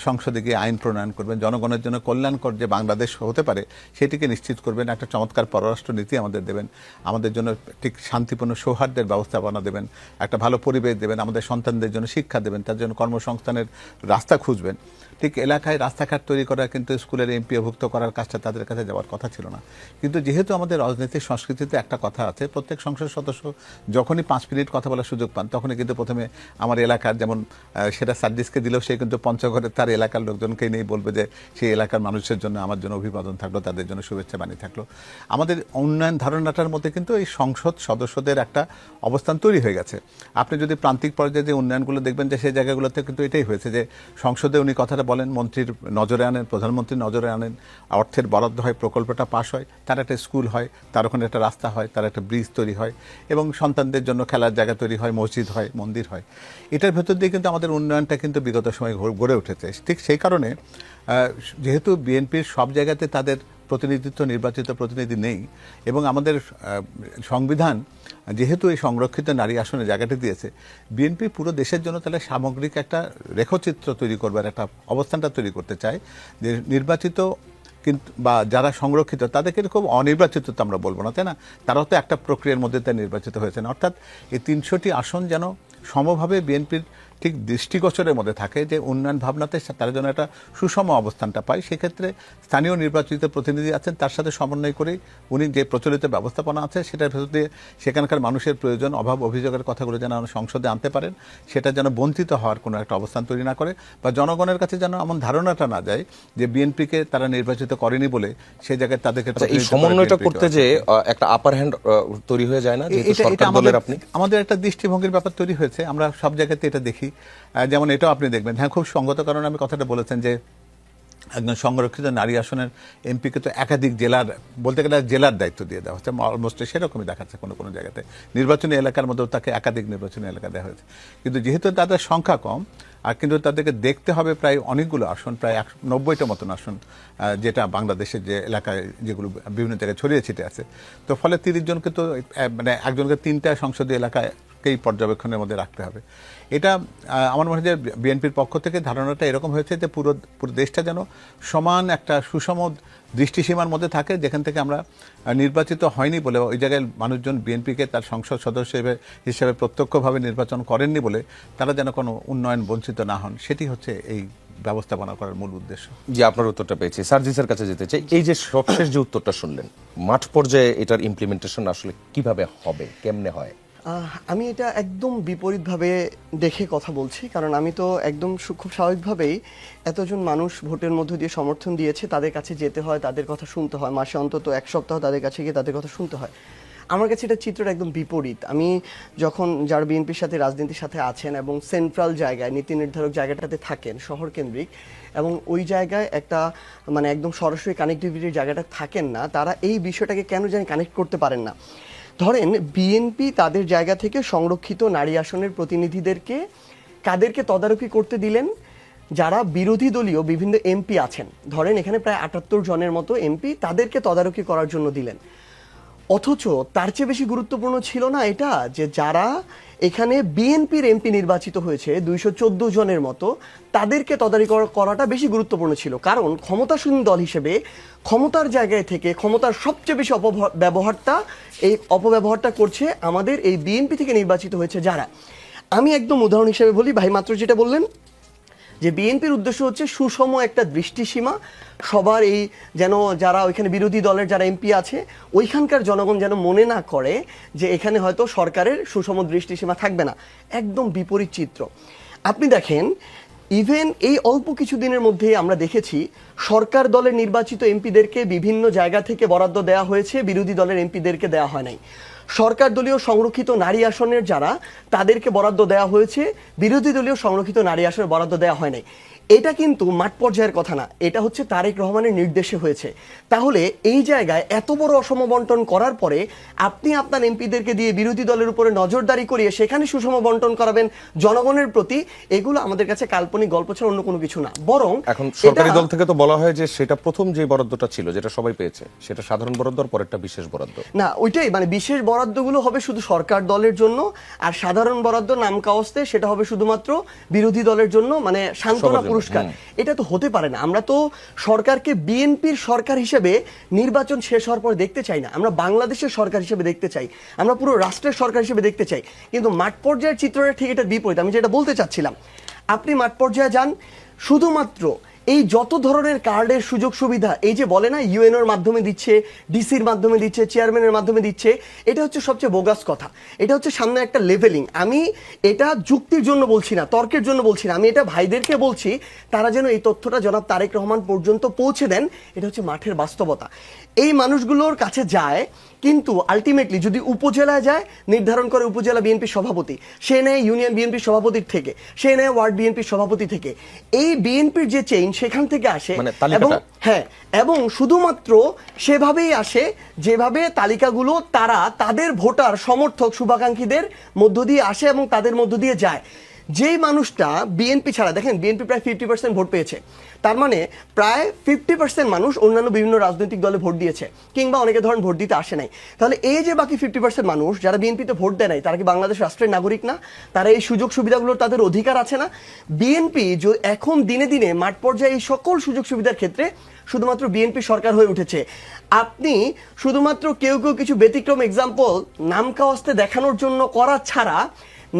সংসদে গিয়ে আইন প্রণয়ন করবেন, জনগণের জন্য কল্যাণকর যে বাংলাদেশ হতে পারে সেটিকে নিশ্চিত করবেন, একটা চমৎকার পররাষ্ট্র নীতি আমাদের দেবেন, আমাদের জন্য ঠিক শান্তিপূর্ণ সৌহার্দ্যের ব্যবস্থাপনা দেবেন, একটা ভালো পরিবেশ দেবেন, আমাদের সন্তানদের জন্য শিক্ষা দেবেন, তার জন্য কর্মসংস্থানের রাস্তা খুঁজবেন। ঠিক এলাকায় রাস্তাঘাট তৈরি করা, কিন্তু স্কুলের এমপিওভুক্ত করার কাজটা তাদের কাছে যাওয়ার কথা ছিল না। কিন্তু যেহেতু আমাদের রাজনৈতিক সংস্কৃতিতে একটা কথা আছে, প্রত্যেক সংসদ সদস্য যখনই 5 মিনিট কথা বলার সুযোগ পান তখনই কিন্তু প্রথমে আমার এলাকার, যেমন সেটা সার্জিসকে দিলেও সে কিন্তু পঞ্চগড়ে তার এলাকার লোকজনকেই নিয়ে বলবে যে সেই এলাকার মানুষের জন্য আমার জন্য অভিবাদন থাকলো, তাদের জন্য শুভেচ্ছা বাণী থাকলো। আমাদের উন্নয়ন ধারণাটার মধ্যে কিন্তু এই সংসদ সদস্যদের একটা অবস্থান তৈরি হয়ে গেছে। আপনি যদি প্রান্তিক পর্যায়ে যে উন্নয়নগুলো দেখবেন যে সেই জায়গাগুলোতে কিন্তু এটাই হয়েছে যে সংসদে উনি কথাটা বলেন, মন্ত্রীর নজরে আনেন, প্রধানমন্ত্রীর নজরে আনেন, অর্থের বরাদ্দ হয়, প্রকল্পটা পাস হয়, তার একটা স্কুল হয়, তার ওখানে একটা রাস্তা হয়, তার একটা ব্রিজ তৈরি হয় এবং সন্তানদের জন্য খেলার জায়গা তৈরি হয়, মসজিদ হয়, মন্দির হয়। এটার ভেতর দিয়ে কিন্তু আমাদের উন্নয়নটা কিন্তু বিগত সময় গড়ে উঠেছে। ঠিক সেই কারণে যেহেতু বিএনপির সব জায়গাতে তাদের প্রতিনিধিত্ব, নির্বাচিত প্রতিনিধি নেই এবং আমাদের সংবিধান যেহেতু এই সংরক্ষিত নারী আসনে জায়গাটি দিয়েছে, বিএনপি পুরো দেশের জন্য তাহলে সামগ্রিক একটা রেখচিত্র তৈরি করবার একটা অবস্থানটা তৈরি করতে চায় যে নির্বাচিত কিন্তু বা যারা সংরক্ষিত তাদেরকে খুব অনির্বাচিত তো আমরা বলবো না, তাই না? তারাও তো একটা প্রক্রিয়ার মধ্যে তাই নির্বাচিত হয়েছেন। অর্থাৎ এই 300টি আসন যেন সমভাবে বিএনপির ঠিক দৃষ্টিগোচরের মধ্যে থাকে যে উন্নয়ন ভাবনাতে তারা যেন একটা সুষম অবস্থানটা পায়। সেক্ষেত্রে স্থানীয় নির্বাচিত প্রতিনিধি আছেন, তার সাথে সমন্বয় করেই উনি যে প্রচলিত ব্যবস্থাপনা আছে সেটার ভেতর দিয়ে সেখানকার মানুষের প্রয়োজন, অভাব, অভিযোগের কথাগুলো যেন সংসদে আনতে পারেন, সেটা যেন বঞ্চিত হওয়ার কোনো একটা অবস্থান তৈরি না করে, বা জনগণের কাছে যেন এমন ধারণাটা না যায় যে বিএনপিকে তারা নির্বাচিত করেনি বলে সেই জায়গায় তাদেরকে এই সমন্বয়টা করতে যে একটা আপার হ্যান্ড তৈরি হয়ে যায় না, যেহেতু সরকার দলের আপনি আমাদের একটা দৃষ্টিভঙ্গির ব্যাপার তৈরি হয়েছে। আমরা সব জায়গাতে এটা দেখি, যেমন এটাও আপনি দেখবেন। হ্যাঁ, খুব সঙ্গত কারণে আমি কথাটা বলেছেন যে একজন সংরক্ষিত নারী আসনের এমপিকে তো একাধিক জেলার, বলতে গেলে জেলার দায়িত্ব দিয়ে দেওয়া হচ্ছে, অলমোস্ট সেরকমই দেখাচ্ছে কোনো কোনো জায়গাতে। নির্বাচনী এলাকার মধ্যেও তাকে একাধিক নির্বাচনী এলাকা দেওয়া হয়েছে। কিন্তু যেহেতু তাদের সংখ্যা কম, আর কিন্তু তাদেরকে দেখতে হবে প্রায় অনেকগুলো আসন, প্রায় 90টা মতন আসন, যেটা বাংলাদেশের যে এলাকায় যেগুলো বিভিন্ন জায়গায় ছড়িয়ে ছিটে আছে। তো ফলে 30 জনকে তো মানে একজনকে 3টা সংসদীয় এলাকাকেই পর্যবেক্ষণের মধ্যে রাখতে হবে। এটা আমার মনে হয় যে বিএনপির পক্ষ থেকে ধারণাটা এরকম হয়েছে যে পুরো দেশটা যেন সমান একটা সুষম দৃষ্টিসীমার মধ্যে থাকে, যেখান থেকে আমরা নির্বাচিত হয়নি বলে ওই জায়গায় মানুষজন বিএনপিকে তার সংসদ সদস্য হিসেবে প্রত্যক্ষভাবে নির্বাচন করেননি বলে তারা যেন কোনো উন্নয়ন বঞ্চিত না হন, সেটি হচ্ছে এই ব্যবস্থাপনা করার মূল উদ্দেশ্য। যে আপনার উত্তরটা পেয়েছি, সার্জিসের কাছে যেতে চাই। এই যে সবশেষ যে উত্তরটা শুনলেন, মাঠ পর্যায়ে এটার ইমপ্লিমেন্টেশন আসলে কিভাবে হবে, কেমনে হয়? আমি এটা একদম বিপরীতভাবে দেখে কথা বলছি, কারণ আমি তো একদম খুব স্বাভাবিকভাবেই এতজন মানুষ ভোটের মধ্য দিয়ে সমর্থন দিয়েছে, তাদের কাছে যেতে হয়, তাদের কথা শুনতে হয়, মাসে অন্তত 1 সপ্তাহ তাদের কাছে গিয়ে তাদের কথা শুনতে হয়। আমার কাছে এটা চিত্রটা একদম বিপরীত। আমি যখন যারা বিএনপির সাথে রাজনীতির সাথে আছেন এবং সেন্ট্রাল জায়গায়, নীতি নির্ধারক জায়গাটাতে থাকেন, শহর কেন্দ্রিক, এবং ওই জায়গায় একটা মানে একদম সরাসরি কানেক্টিভিটির জায়গাটা থাকেন না, তারা এই বিষয়টাকে কেন জানি কানেক্ট করতে পারেন না। ধরেন বিএনপি তাদের জায়গা থেকে সংরক্ষিত নারী আসনের প্রতিনিধিদেরকে কাদেরকে তদারকি করতে দিলেন? যারা বিরোধী দলীয় বিভিন্ন এমপি আছেন, ধরেন এখানে প্রায় 78 জনের মতো এমপি, তাদেরকে তদারকি করার জন্য দিলেন। অথচ তার চেয়ে বেশি গুরুত্বপূর্ণ ছিল না এটা যে যারা এখানে বিএনপির এমপি নির্বাচিত হয়েছে 214 জনের মতো, তাদেরকে তদারকি করাটা বেশি গুরুত্বপূর্ণ ছিল। কারণ ক্ষমতাসীন দল হিসেবে ক্ষমতার জায়গায় থেকে ক্ষমতার সবচেয়ে বেশি অপব্যবহারটা করছে আমাদের এই বিএনপি থেকে নির্বাচিত হয়েছে যারা। আমি একদম উদাহরণ হিসেবে বলি, ভাই মাত্র যেটা বললেন যে বিএনপির উদ্দেশ্য হচ্ছে সুষম একটা দৃষ্টিসীমা, সবার এই যেন যারা ওইখানে বিরোধী দলের যারা এমপি আছে ওইখানকার জনগণ যেন মনে না করে যে এখানে হয়তো সরকারের সুষম দৃষ্টিসীমা থাকবে না। একদম বিপরীত চিত্র। আপনি দেখেন, ইভেন এই অল্প কিছু দিনের মধ্যে আমরা দেখেছি সরকার দলের নির্বাচিত এমপিদেরকে বিভিন্ন জায়গা থেকে বরাদ্দ দেওয়া হয়েছে, বিরোধী দলের এমপিদেরকে দেওয়া হয় নাই। সরকার দলীয় সংরক্ষিত নারী আসনের যারা, তাদেরকে বরাদ্দ দেওয়া হয়েছে, বিরোধী দলীয় সংরক্ষিত নারী আসনের বরাদ্দ দেওয়া হয় নাই। এটা কিন্তু মাঠ পর্যায়ের কথা না, এটা হচ্ছে তারেক রহমানের নির্দেশে হয়েছে। তাহলে এই জায়গায় এত বড় অসম বন্টন করার পরে আপনি আপনার এমপিদেরকে দিয়ে বিরোধী দলের উপরে নজরদারি করিয়ে সেখানে সুষম বন্টন করাবেন জনগণের প্রতি, এগুলো আমাদের কাছে কাল্পনিক গল্প ছাড়া অন্য কোনো কিছু না। বরং এখন সরকারি দল থেকে তো বলা হয় যে সেটা প্রথম যে বরাদ্দটা ছিল, যেটা সবাই পেয়েছে, সেটা সাধারণ বরাদ্দ, আর পরেরটা বিশেষ বরাদ্দ। না, ওইটাই মানে বিশেষ বরাদ্দগুলো হবে শুধু সরকার দলের জন্য, আর সাধারণ বরাদ্দ নাম কাওয়াস্তে সেটা হবে শুধুমাত্র বিরোধী দলের জন্য, মানে সান্ত্বনা পুরস্কার। এটা তো হতে পারে না। আমরা তো সরকারকে বিএনপির সরকার হিসেবে নির্বাচন শেষ হওয়ার পর দেখতে চাই না, আমরা বাংলাদেশের সরকার হিসেবে দেখতে চাই, আমরা পুরো রাষ্ট্রের সরকার হিসেবে দেখতে চাই। কিন্তু মাঠ পর্যায়ের চিত্রটা ঠিক এটার বিপরীত। আমি যেটা বলতে চাচ্ছিলাম, আপনি মাঠ পর্যায়ে যান, শুধুমাত্র এই যত ধরনের কার্ডের সুযোগ সুবিধা, এই যে বলে না ইউএনওর মাধ্যমে দিচ্ছে, ডিসির মাধ্যমে দিচ্ছে, চেয়ারম্যানের মাধ্যমে দিচ্ছে, এটা হচ্ছে সবচেয়ে বোগাস কথা। এটা হচ্ছে সামনে একটা লেভেলিং। আমি এটা যুক্তির জন্য বলছি না, তর্কের জন্য বলছি না, আমি এটা ভাইদেরকে বলছি তারা যেন এই তথ্যটা জনাব তারেক রহমান পর্যন্ত পৌঁছে দেন। এটা হচ্ছে মাঠের বাস্তবতা। এই মানুষগুলোর কাছে যায়, কিন্তু আলটিমেটলি যদি উপজেলায় যায়, নির্ধারণ করে উপজেলা বিএনপি সভাপতি, সে নেয় ইউনিয়ন বিএনপি সভাপতির থেকে, সে নেয় ওয়ার্ড বিএনপি সভাপতি থেকে। এই বিএনপির যে চেইন সেখান থেকে আসে, এবং হ্যাঁ, এবং শুধুমাত্র সেভাবেই আসে যেভাবে তালিকাগুলো তারা তাদের ভোটার, সমর্থক, শুভাকাঙ্ক্ষীদের মধ্য দিয়ে আসে এবং তাদের মধ্য দিয়ে যায়। যেই মানুষটা বিএনপি ছাড়া, দেখেন বিএনপি প্রায় 50% ভোট পেয়েছে, তার মানে প্রায় 50% মানুষ অন্যান্য বিভিন্ন রাজনৈতিক দলে ভোট দিয়েছে, কিংবা অনেকে ধরেন ভোট দিতে আসে নাই। তাহলে এই যে বাকি 50% মানুষ যারা বিএনপিতে ভোট দেয় নাই, তারা কি বাংলাদেশ রাষ্ট্রের নাগরিক না? তারা এই সুযোগ সুবিধাগুলোর তাদের অধিকার আছে না? বিএনপি এখন দিনে দিনে মাঠ পর্যায়ে এই সকল সুযোগ সুবিধার ক্ষেত্রে শুধুমাত্র বিএনপি সরকার হয়ে উঠেছে। আপনি শুধুমাত্র কেউ কেউ কিছু ব্যতিক্রম এক্সাম্পল নাম কাওয়াস্তে দেখানোর জন্য করা ছাড়া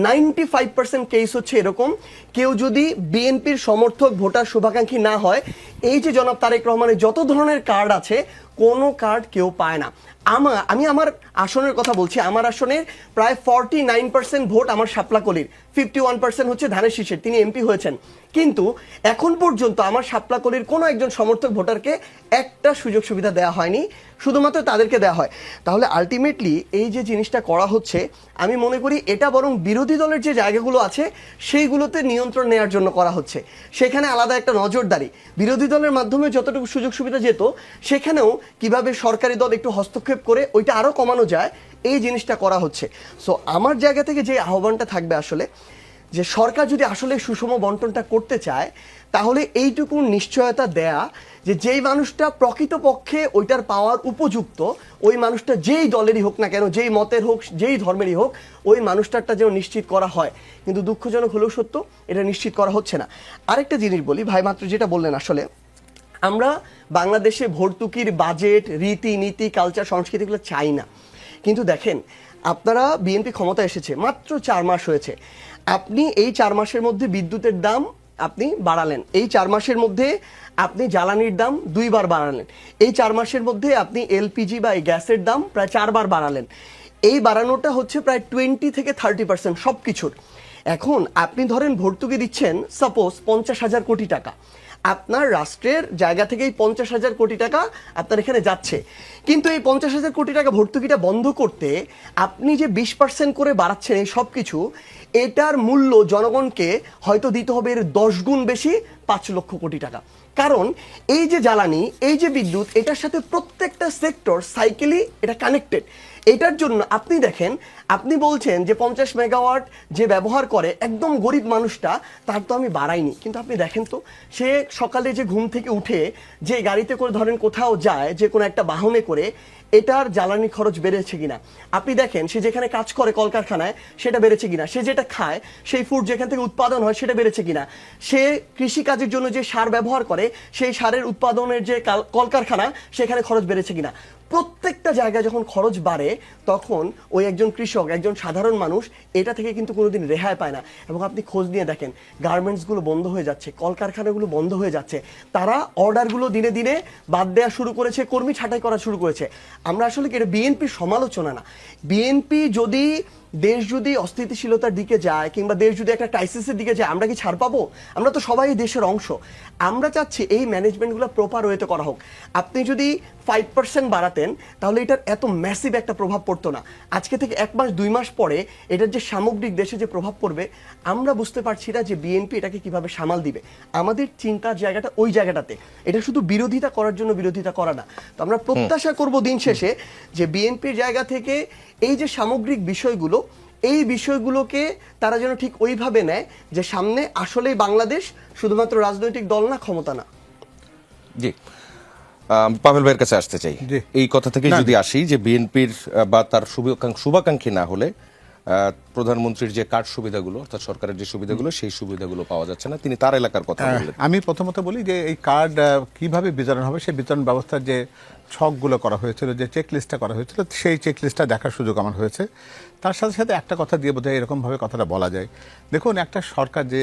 95% কেস হচ্ছে এরকম, কেউ যদি বিএনপির সমর্থক, ভোটার, শুভাকাঙ্ক্ষী না হয়, এই যে জনাব তারেক রহমানের যত ধরনের কার্ড আছে, কোনো কার্ড কেউ পায় না। আমি আমার আসনের কথা বলছি, আমার আসনের প্রায় 49% ভোট আমার শাপলাকলির, 51% হচ্ছে ধানের শীষের, তিনি এমপি হয়েছেন। কিন্তু এখন পর্যন্ত আমার শাপলাকলির কোনো একজন সমর্থক ভোটারকে একটা সুযোগ সুবিধা দেওয়া হয়নি, শুধুমাত্র তাদেরকে দেওয়া হয়। তাহলে আলটিমেটলি এই যে জিনিসটা করা হচ্ছে, আমি মনে করি এটা বরং বিরোধী দলের যে জায়গাগুলো আছে সেইগুলোতে নিয়ন্ত্রণ নেওয়ার জন্য করা হচ্ছে। সেখানে আলাদা একটা নজরদারি, বিরোধী দলের মাধ্যমে যতটুকু সুযোগ সুবিধা যেত, সেখানেও কিভাবে সরকারি দল একটু হস্তক্ষেপ করে ওইটা আরও কমানো যায়, এই জিনিসটা করা হচ্ছে। সো আমার জায়গা থেকে যে আহ্বানটা থাকবে আসলে, যে সরকার যদি আসলে সুষম বন্টনটা করতে চায়, তাহলে এইটুকু নিশ্চয়তা দেয়া যে যেই মানুষটা প্রকৃতপক্ষে ওইটার পাওয়ার উপযুক্ত, ওই মানুষটা যেই দলেরই হোক না কেন, যেই মতের হোক, যেই ধর্মেরই হোক, ওই মানুষটারটা যেন নিশ্চিত করা হয়। কিন্তু দুঃখজনক হলেও সত্য, এটা নিশ্চিত করা হচ্ছে না। আরেকটা জিনিস বলি, ভাই মাত্র যেটা বললেন, আসলে আমরা বাংলাদেশে ভর্তুকির বাজেট, রীতি নীতি, কালচার, সংস্কৃতিগুলো চাই না। কিন্তু দেখেন, আপনারা বিএনপি ক্ষমতা এসেছে মাত্র 4 মাস হয়েছে, আপনি এই 4 মাসের মধ্যে বিদ্যুতের দাম আপনি বাড়ালেন, এই 4 মাসের মধ্যে আপনি জ্বালানির দাম 2 বার বাড়ালেন, এই 4 মাসের মধ্যে আপনি এলপিজি বা এই গ্যাসের দাম প্রায় 4 বার বাড়ালেন। এই বাড়ানোটা হচ্ছে প্রায় 20 থেকে 30% সব কিছুর। এখন আপনি ধরেন ভর্তুকি দিচ্ছেন সাপোজ 50,000 কোটি টাকা, আপনার রাষ্ট্রের জায়গা থেকে এই 50,000 কোটি টাকা আপনার এখানে যাচ্ছে, কিন্তু এই 50,000 কোটি টাকা ভর্তুকিটা বন্ধ করতে আপনি যে 20% করে বাড়াচ্ছেন এই সব কিছু, এটার মূল্য জনগণকে হয়তো দিতে হবে এর 10 গুণ বেশি, 5 লক্ষ কোটি টাকা। কারণ এই যে জ্বালানি, এই যে বিদ্যুৎ, এটার সাথে প্রত্যেকটা সেক্টর সাইকেলই এটা কানেক্টেড। এটার জন্য আপনি দেখেন, আপনি বলছেন যে 50 মেগাওয়াট যে ব্যবহার করে একদম গরিব মানুষটা, তার তো আমি বাড়াইনি, কিন্তু আপনি দেখেন তো, সে সকালে যে ঘুম থেকে উঠে যে গাড়িতে করে ধরেন কোথাও যায়, যে কোনো একটা বাহনে করে, এটার জ্বালানি খরচ বেড়েছে কিনা। আপনি দেখেন সে যেখানে কাজ করে কলকারখানায়, সেটা বেড়েছে কিনা। সে যেটা খায়, সেই ফুড যেখান থেকে উৎপাদন হয়, সেটা বেড়েছে কিনা। সে কৃষিকাজের জন্য যে সার ব্যবহার করে, সেই সারের উৎপাদনের যে কলকারখানা, সেখানে খরচ বেড়েছে কিনা। প্রত্যেকটা জায়গায় যখন খরচ বাড়ে, তখন ওই একজন কৃষক, একজন সাধারণ মানুষ এটা থেকে কিন্তু কোনোদিন রেহাই পায় না। এবং আপনি খোঁজ নিয়ে দেখেন, গার্মেন্টসগুলো বন্ধ হয়ে যাচ্ছে, কলকারখানাগুলো বন্ধ হয়ে যাচ্ছে, তারা অর্ডারগুলো দিনে দিনে বাদ দেওয়া শুরু করেছে, কর্মী ছাঁটাই করা শুরু করেছে। আমরা আসলে কি, এটা বিএনপির সমালোচনা না। বিএনপি যদি, দেশ যদি অস্থিতিশীলতার দিকে যায়, কিংবা দেশ যদি একটা ক্রাইসিসের দিকে যায়, আমরা কি ছাড় পাবো? আমরা তো সবাই দেশের অংশ। আমরা চাচ্ছি এই ম্যানেজমেন্টগুলো প্রপার ওয়েতে করা হোক। আপনি যদি 5% বাড়াতেন, তাহলে এটার এত ম্যাসিভ একটা প্রভাব পড়তো না। আজকে থেকে 1 মাস 2 মাস পরে এটার যে সামগ্রিক দেশে যে প্রভাব পড়বে, আমরা বুঝতে পারছি না যে বিএনপি এটাকে কিভাবে সামাল দিবে। আমাদের চিন্তার জায়গাটা ওই জায়গাটাতে, এটা শুধু বিরোধিতা করার জন্য বিরোধিতা করা না। তো আমরা প্রত্যাশা করব দিন শেষে যে বিএনপির জায়গা থেকে এই যে সামগ্রিক বিষয়গুলো, এই বিষয়গুলোকে তারা যেন ঠিক ওইভাবে নেয় যে সামনে আসলেই বাংলাদেশ শুধুমাত্র রাজনৈতিক দল না, ক্ষমতা না। জি, পাভেল ভাইয়ের কাছে আসতে চাই। এই কথা থেকে যদি আসি, যে বিএনপির বা তার শুভাকাঙ্ক্ষী না হলে প্রধানমন্ত্রীর যে কার্ড সুবিধাগুলো, অর্থাৎ সরকারের যে সুবিধাগুলো, সেই সুবিধাগুলো পাওয়া যাচ্ছে না, তিনি তার এলাকার কথা বললেন। আমি প্রথমত বলি যে এই কার্ড কিভাবে বিতরণ হবে, সেই বিতরণ ব্যবস্থার যে ছকগুলো করা হয়েছিল, যে চেক লিস্টটা করা হয়েছিল, সেই চেক লিস্টটা দেখার সুযোগ আমার হয়েছে। তার সাথে সাথে একটা কথা দিয়ে বোধহয় এরকমভাবে কথাটা বলা যায়, দেখুন একটা সরকার যে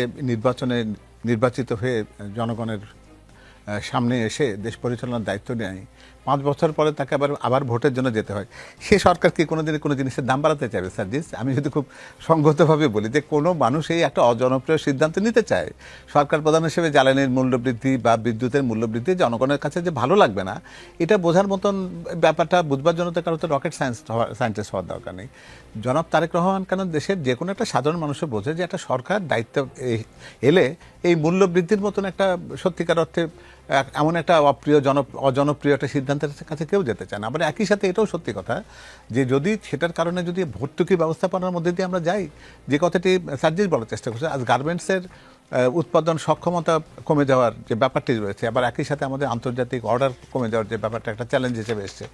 নির্বাচিত হয়ে জনগণের সামনে এসে দেশ পরিচালনার দায়িত্ব নেয়, 5 বছর পরে তাকে আবার ভোটের জন্য যেতে হয়, সে সরকার কি কোনোদিনই কোনো জিনিসের দাম বাড়াতে চাইবে? সার্জিস, আমি যদি খুব সংগতভাবে বলি যে কোনো মানুষ এই একটা অজনপ্রিয় সিদ্ধান্ত নিতে চায়, সরকার প্রধান হিসেবে জ্বালানির মূল্যবৃদ্ধি বা বিদ্যুতের মূল্যবৃদ্ধি জনগণের কাছে যে ভালো লাগবে না, এটা বোঝার মতন ব্যাপারটা বুঝবার জন্য তো কারো তো রকেট সায়েন্টিস্ট হওয়ার দরকার নেই। জনাব তারেক রহমান কেন দেশের যে কোনো একটা সাধারণ মানুষও বোঝে যে একটা সরকার দায়িত্ব এলে এই মূল্যবৃদ্ধির মতন একটা সত্যিকার অর্থে এমন একটা অজনপ্রিয় একটা সিদ্ধান্তের কাছে কেউ যেতে চায় না। আবার একই সাথে এটাও সত্যি কথা যে যদি সেটার কারণে যদি ভর্তুকি ব্যবস্থাপনার মধ্যে দিয়ে আমরা যাই, যে কথাটি সার্জিস বলার চেষ্টা করছে, আজ গার্মেন্টসের উৎপাদন সক্ষমতা কমে যাওয়ার যে ব্যাপারটি রয়েছে, আবার একই সাথে আমাদের আন্তর্জাতিক অর্ডার কমে যাওয়ার যে ব্যাপারটা একটা চ্যালেঞ্জ হিসেবে এসছে,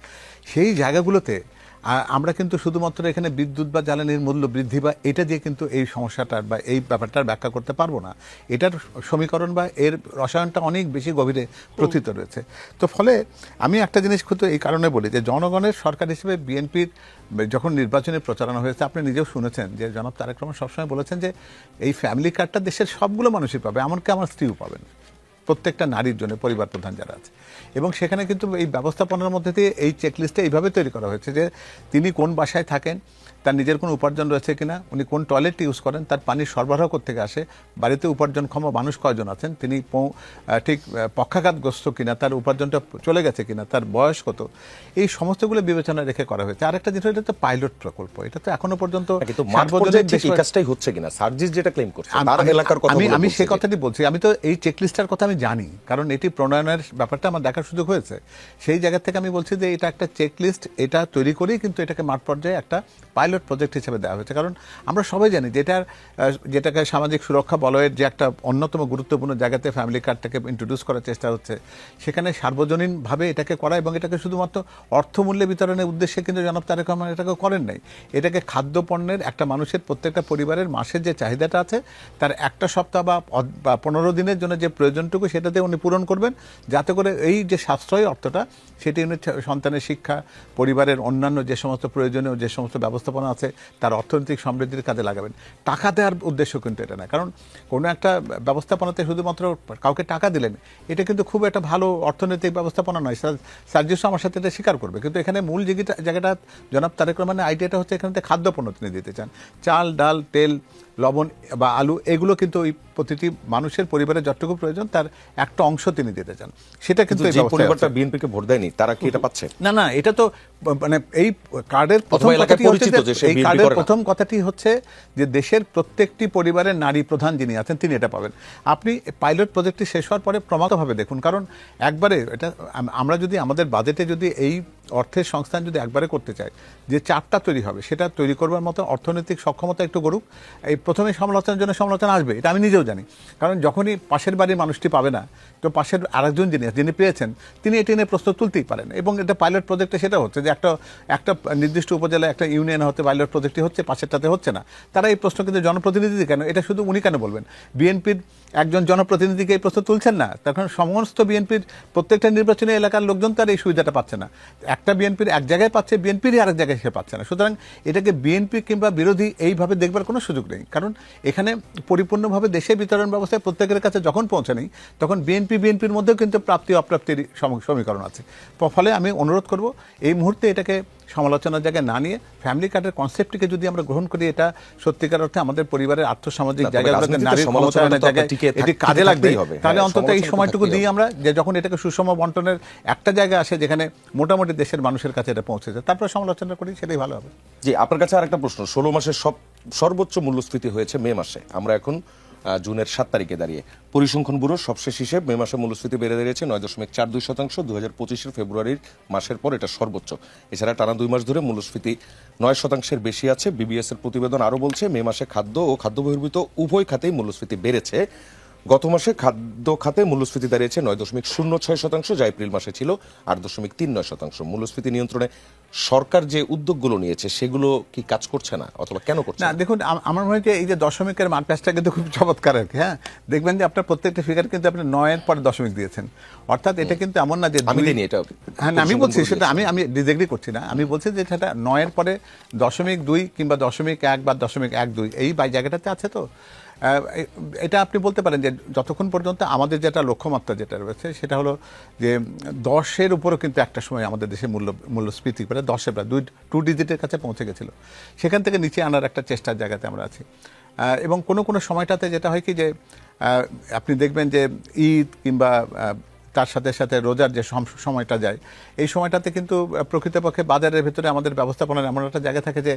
সেই জায়গাগুলোতে আমরা কিন্তু শুধুমাত্র এখানে বিদ্যুৎ বা জ্বালানির মূল্য বৃদ্ধি বা এটা দিয়ে কিন্তু এই সমস্যাটার বা এই ব্যাপারটার ব্যাখ্যা করতে পারবো না। এটার সমীকরণ বা এর রসায়নটা অনেক বেশি গভীরে প্রথিত রয়েছে। তো ফলে আমি একটা জিনিস খুব এই কারণে বলি যে জনগণের সরকার হিসেবে বিএনপির যখন নির্বাচনের প্রচারণা হয়েছে, আপনি নিজেও শুনেছেন যে জনাব তারেক রহমান সবসময় বলেছেন যে এই ফ্যামিলি কার্ডটা দেশের সবগুলো মানুষই পাবে, এমনকি আমার স্ত্রীও পাবেন, প্রত্যেকটা নারীর জন্য, পরিবার প্রধান যারা আছে। এবং সেখানে কিন্তু এই ব্যবস্থাপনার মধ্যে দিয়ে এই চেকলিস্টে এইভাবে তৈরি করা হয়েছে যে তিনি কোন বাসায় থাকেন, তার নিজের কোনো উপার্জন রয়েছে কিনা, উনি কোন টয়লেট ইউজ করেন, তার পানির সরবরাহ করতে আসে, বাড়িতে উপার্জনক্ষম মানুষ কয়জন আছেন, তিনি ঠিক পক্ষাঘাতগ্রস্ত কিনা, তার উপার্জনটা চলে গেছে কিনা, তার বয়স কত, এই সমস্তগুলো বিবেচনা রেখে করা হয়েছে। আর একটা জিনিস, এটা তো পাইলট প্রকল্প, এটা তো এখনো পর্যন্ত কাজটাই হচ্ছে কিনা সার্জিস যেটা ক্লেম করছে তার এলাকার কথা আমি সেই কথাটি বলছি। আমি তো এই চেকলিস্টটার কথা আমি জানি, কারণ এটি প্রণয়নের ব্যাপারটা আমার দেখার সুযোগ হয়েছে। সেই জায়গা থেকে আমি বলছি যে এটা একটা চেকলিস্ট, এটা তৈরি করেই কিন্তু এটাকে মাঠ পর্যায়ে একটা পাইলট প্রজেক্ট হিসেবে দেওয়া হয়েছে। কারণ আমরা সবাই জানি যে যেটাকে সামাজিক সুরক্ষা বলয়ের যে একটা অন্যতম গুরুত্বপূর্ণ জায়গাতে ফ্যামিলি কার্ডটাকে ইন্ট্রোডিউস করার চেষ্টা হচ্ছে, সেখানে সার্বজনীনভাবে এটাকে করা এবং এটাকে শুধুমাত্র অর্থমূল্যে বিতরণের উদ্দেশ্যে কিন্তু জনাব তারেক রহমান এটাকে করেন নাই। এটাকে খাদ্যপণ্যের একটা মানুষের প্রত্যেকটা পরিবারের মাসের যে চাহিদাটা আছে তার একটা সপ্তাহ বা 15 দিনের জন্য যে প্রয়োজনটুকু সেটাতে উনি পূরণ করবেন, যাতে করে এই যে সাশ্রয়ী অর্থটা সেটি উনি সন্তানের শিক্ষা, পরিবারের অন্যান্য যে সমস্ত প্রয়োজনীয় যে সমস্ত ব্যবস্থাপনা আছে তার অর্থনৈতিক সমৃদ্ধির কাজে লাগাবেন। টাকা দেওয়ার উদ্দেশ্য কিন্তু এটা না, কারণ কোনো একটা ব্যবস্থাপনাতে শুধুমাত্র কাউকে টাকা দিলেন এটা কিন্তু খুব একটা ভালো অর্থনৈতিক ব্যবস্থাপনা নয়। সার্জিস আমার সাথে এটা স্বীকার করবে। কিন্তু এখানে মূল জায়গাটা জনাব তারেক রহমানের আইডিয়াটা হচ্ছে এখানে খাদ্যপণ্য তিনি দিতে চান, চাল, ডাল, তেল, লবণ বা আলু, এগুলো কিন্তু ওই প্রতিটি মানুষের পরিবারের যতটুকু প্রয়োজন তার একটা অংশ তিনি দিতে চান। সেটা কিন্তু যে পরিবারটা বিএনপিকে ভোট দেয়নি তারা কি এটা পাচ্ছে? না, এটা তো মানে এই কার্ডের প্রথম কথাটি হচ্ছে যে দেশের প্রত্যেকটি পরিবারের নারী প্রধান যিনি আছেন তিনি এটা পাবেন। আপনি পাইলট প্রজেক্টটি শেষ হওয়ার পরে প্রমাতভাবে দেখুন, কারণ একবারে এটা আমরা যদি আমাদের বাজেটে যদি এই অর্থের সংস্থান যদি একবারে করতে চাই যে চারটা তৈরি হবে, সেটা তৈরি করবার মতো অর্থনৈতিক সক্ষমতা একটু গড়ুক। এই প্রথমে সমালোচনার জন্য সমালোচনা আসবে, এটা আমি নিজেও জানি, কারণ যখনই পাশের বাড়ির মানুষটি পাবে না তো পাশের আরেকজন যিনি পেয়েছেন তিনি এটি নিয়ে প্রশ্ন তুলতেই পারেন। এবং এটা পাইলট প্রজেক্টে সেটা হচ্ছে যে একটা নির্দিষ্ট উপজেলায় একটা ইউনিয়ন হতে পাইলট প্রজেক্টটি হচ্ছে, পাশেরটাতে হচ্ছে না। তারা এই প্রশ্ন কিন্তু জনপ্রতিনিধি কেন, এটা শুধু উনি কেন বলবেন? বিএনপির একজন জনপ্রতিনিধিকে এই প্রশ্ন তুলছেন না, তখন সমস্ত বিএনপির প্রত্যেকটা নির্বাচনী এলাকার লোকজন তার এই সুবিধাটা পাচ্ছে না। একটা বিএনপির এক জায়গায় পাচ্ছে, বিএনপিরই আরেক জায়গায় সে পাচ্ছে না। সুতরাং এটাকে বিএনপি কিংবা বিরোধী এইভাবে দেখবার কোনো সুযোগ নেই, কারণ এখানে পরিপূর্ণভাবে দেশে বিতরণ ব্যবস্থায় প্রত্যেকের কাছে যখন পৌঁছে নেই তখন বিএনপির মধ্যেও কিন্তু প্রাপ্তি অপ্রাপ্তির সমীকরণ আছে। ফলে আমি অনুরোধ করব এই মুহূর্তে এটাকে সমালোচনার জায়গায় না নিয়ে ফ্যামিলি কার্ডের কনসেপ্টটিকে যদি আমরা গ্রহণ করি, এটা সত্যিকার অর্থে আমাদের পরিবারের আর্থসামাজিক জায়গাগুলোতে নারীর ক্ষমতায়নের জায়গায় এটি কাজে লাগবে। তাহলে অন্তত এই সময়টুকু দিয়ে আমরা যে যখন এটাকে সুষম বন্টনের একটা জায়গা আসে যেখানে মোটামুটি দেশের মানুষের কাছে এটা পৌঁছে যায়, তারপরে সমালোচনা করি, সেটাই ভালো হবে। জি, আপনার কাছে আরেকটা প্রশ্ন। 16 মাসের সর্বোচ্চ মূল্যস্ফীতি হয়েছে মে মাসে, আমরা এখন জুনের 7 তারিখে দাঁড়িয়ে। পরিসংখ্যান ব্যুরোর সবশেষ হিসেব মে মাসে মূল্যস্ফীতি বেড়ে দাঁড়িয়েছে 9.42%। 2025 ফেব্রুয়ারির মাসের পর এটা সর্বোচ্চ। এছাড়া টানা 2 মাস ধরে মূল্যস্ফীতি 9% বেশি আছে। বিবিএস এর প্রতিবেদন আরও বলছে মে মাসে খাদ্য ও খাদ্য বহির্ভূত উভয় খাতেই মূল্যস্ফীতি বেড়েছে। গত মাসে খাদ্য খাতে মূল্যস্ফীতি দাঁড়িয়েছে 9.06%, যা এপ্রিল মাসে ছিল 8.39%। মূল্যস্ফীতি নিয়ন্ত্রণে সরকার যে উদ্যোগগুলো নিয়েছে সেগুলো কি কাজ করছে না, অথবা কেন করছে না? দেখুন, আমার মনে হয় এই যে দশমিকের মার্কাসটা কিন্তু খুব চমৎকার আর কি। হ্যাঁ, দেখবেন যে আপনার প্রত্যেকটা ফিগার কিন্তু আপনি 9-এর পরে দশমিক দিয়েছেন, অর্থাৎ এটা কিন্তু এমন না যে আমি বলছি সেটা আমি ডিসএগ্রি করছি না, আমি বলছি যে সেটা 9-এর পরে 0.2 কিংবা 0.1 বা 0.12 এই জায়গাটাতে আছে। তো এটা আপনি বলতে পারেন যে যতক্ষণ পর্যন্ত আমাদের যেটা লক্ষ্যমাত্রা যেটা রয়েছে সেটা হলো যে 10-এর উপরও কিন্তু একটা সময় আমাদের দেশে মূল্যস্ফীতি প্রায় 10-এ প্রায় 2 ডিজিটের কাছে পৌঁছে গেছিল। সেখান থেকে নিচে আনার একটা চেষ্টার জায়গাতে আমরা আছি। এবং কোনো সময়টাতে যেটা হয় কি যে আপনি দেখবেন যে ঈদ কিংবা তার সাথে সাথে রোজার যে সময়টা যায়, এই সময়টাতে কিন্তু প্রকৃতপক্ষে বাজারের ভেতরে আমাদের ব্যবস্থাপনার এমন একটা জায়গা থাকে যে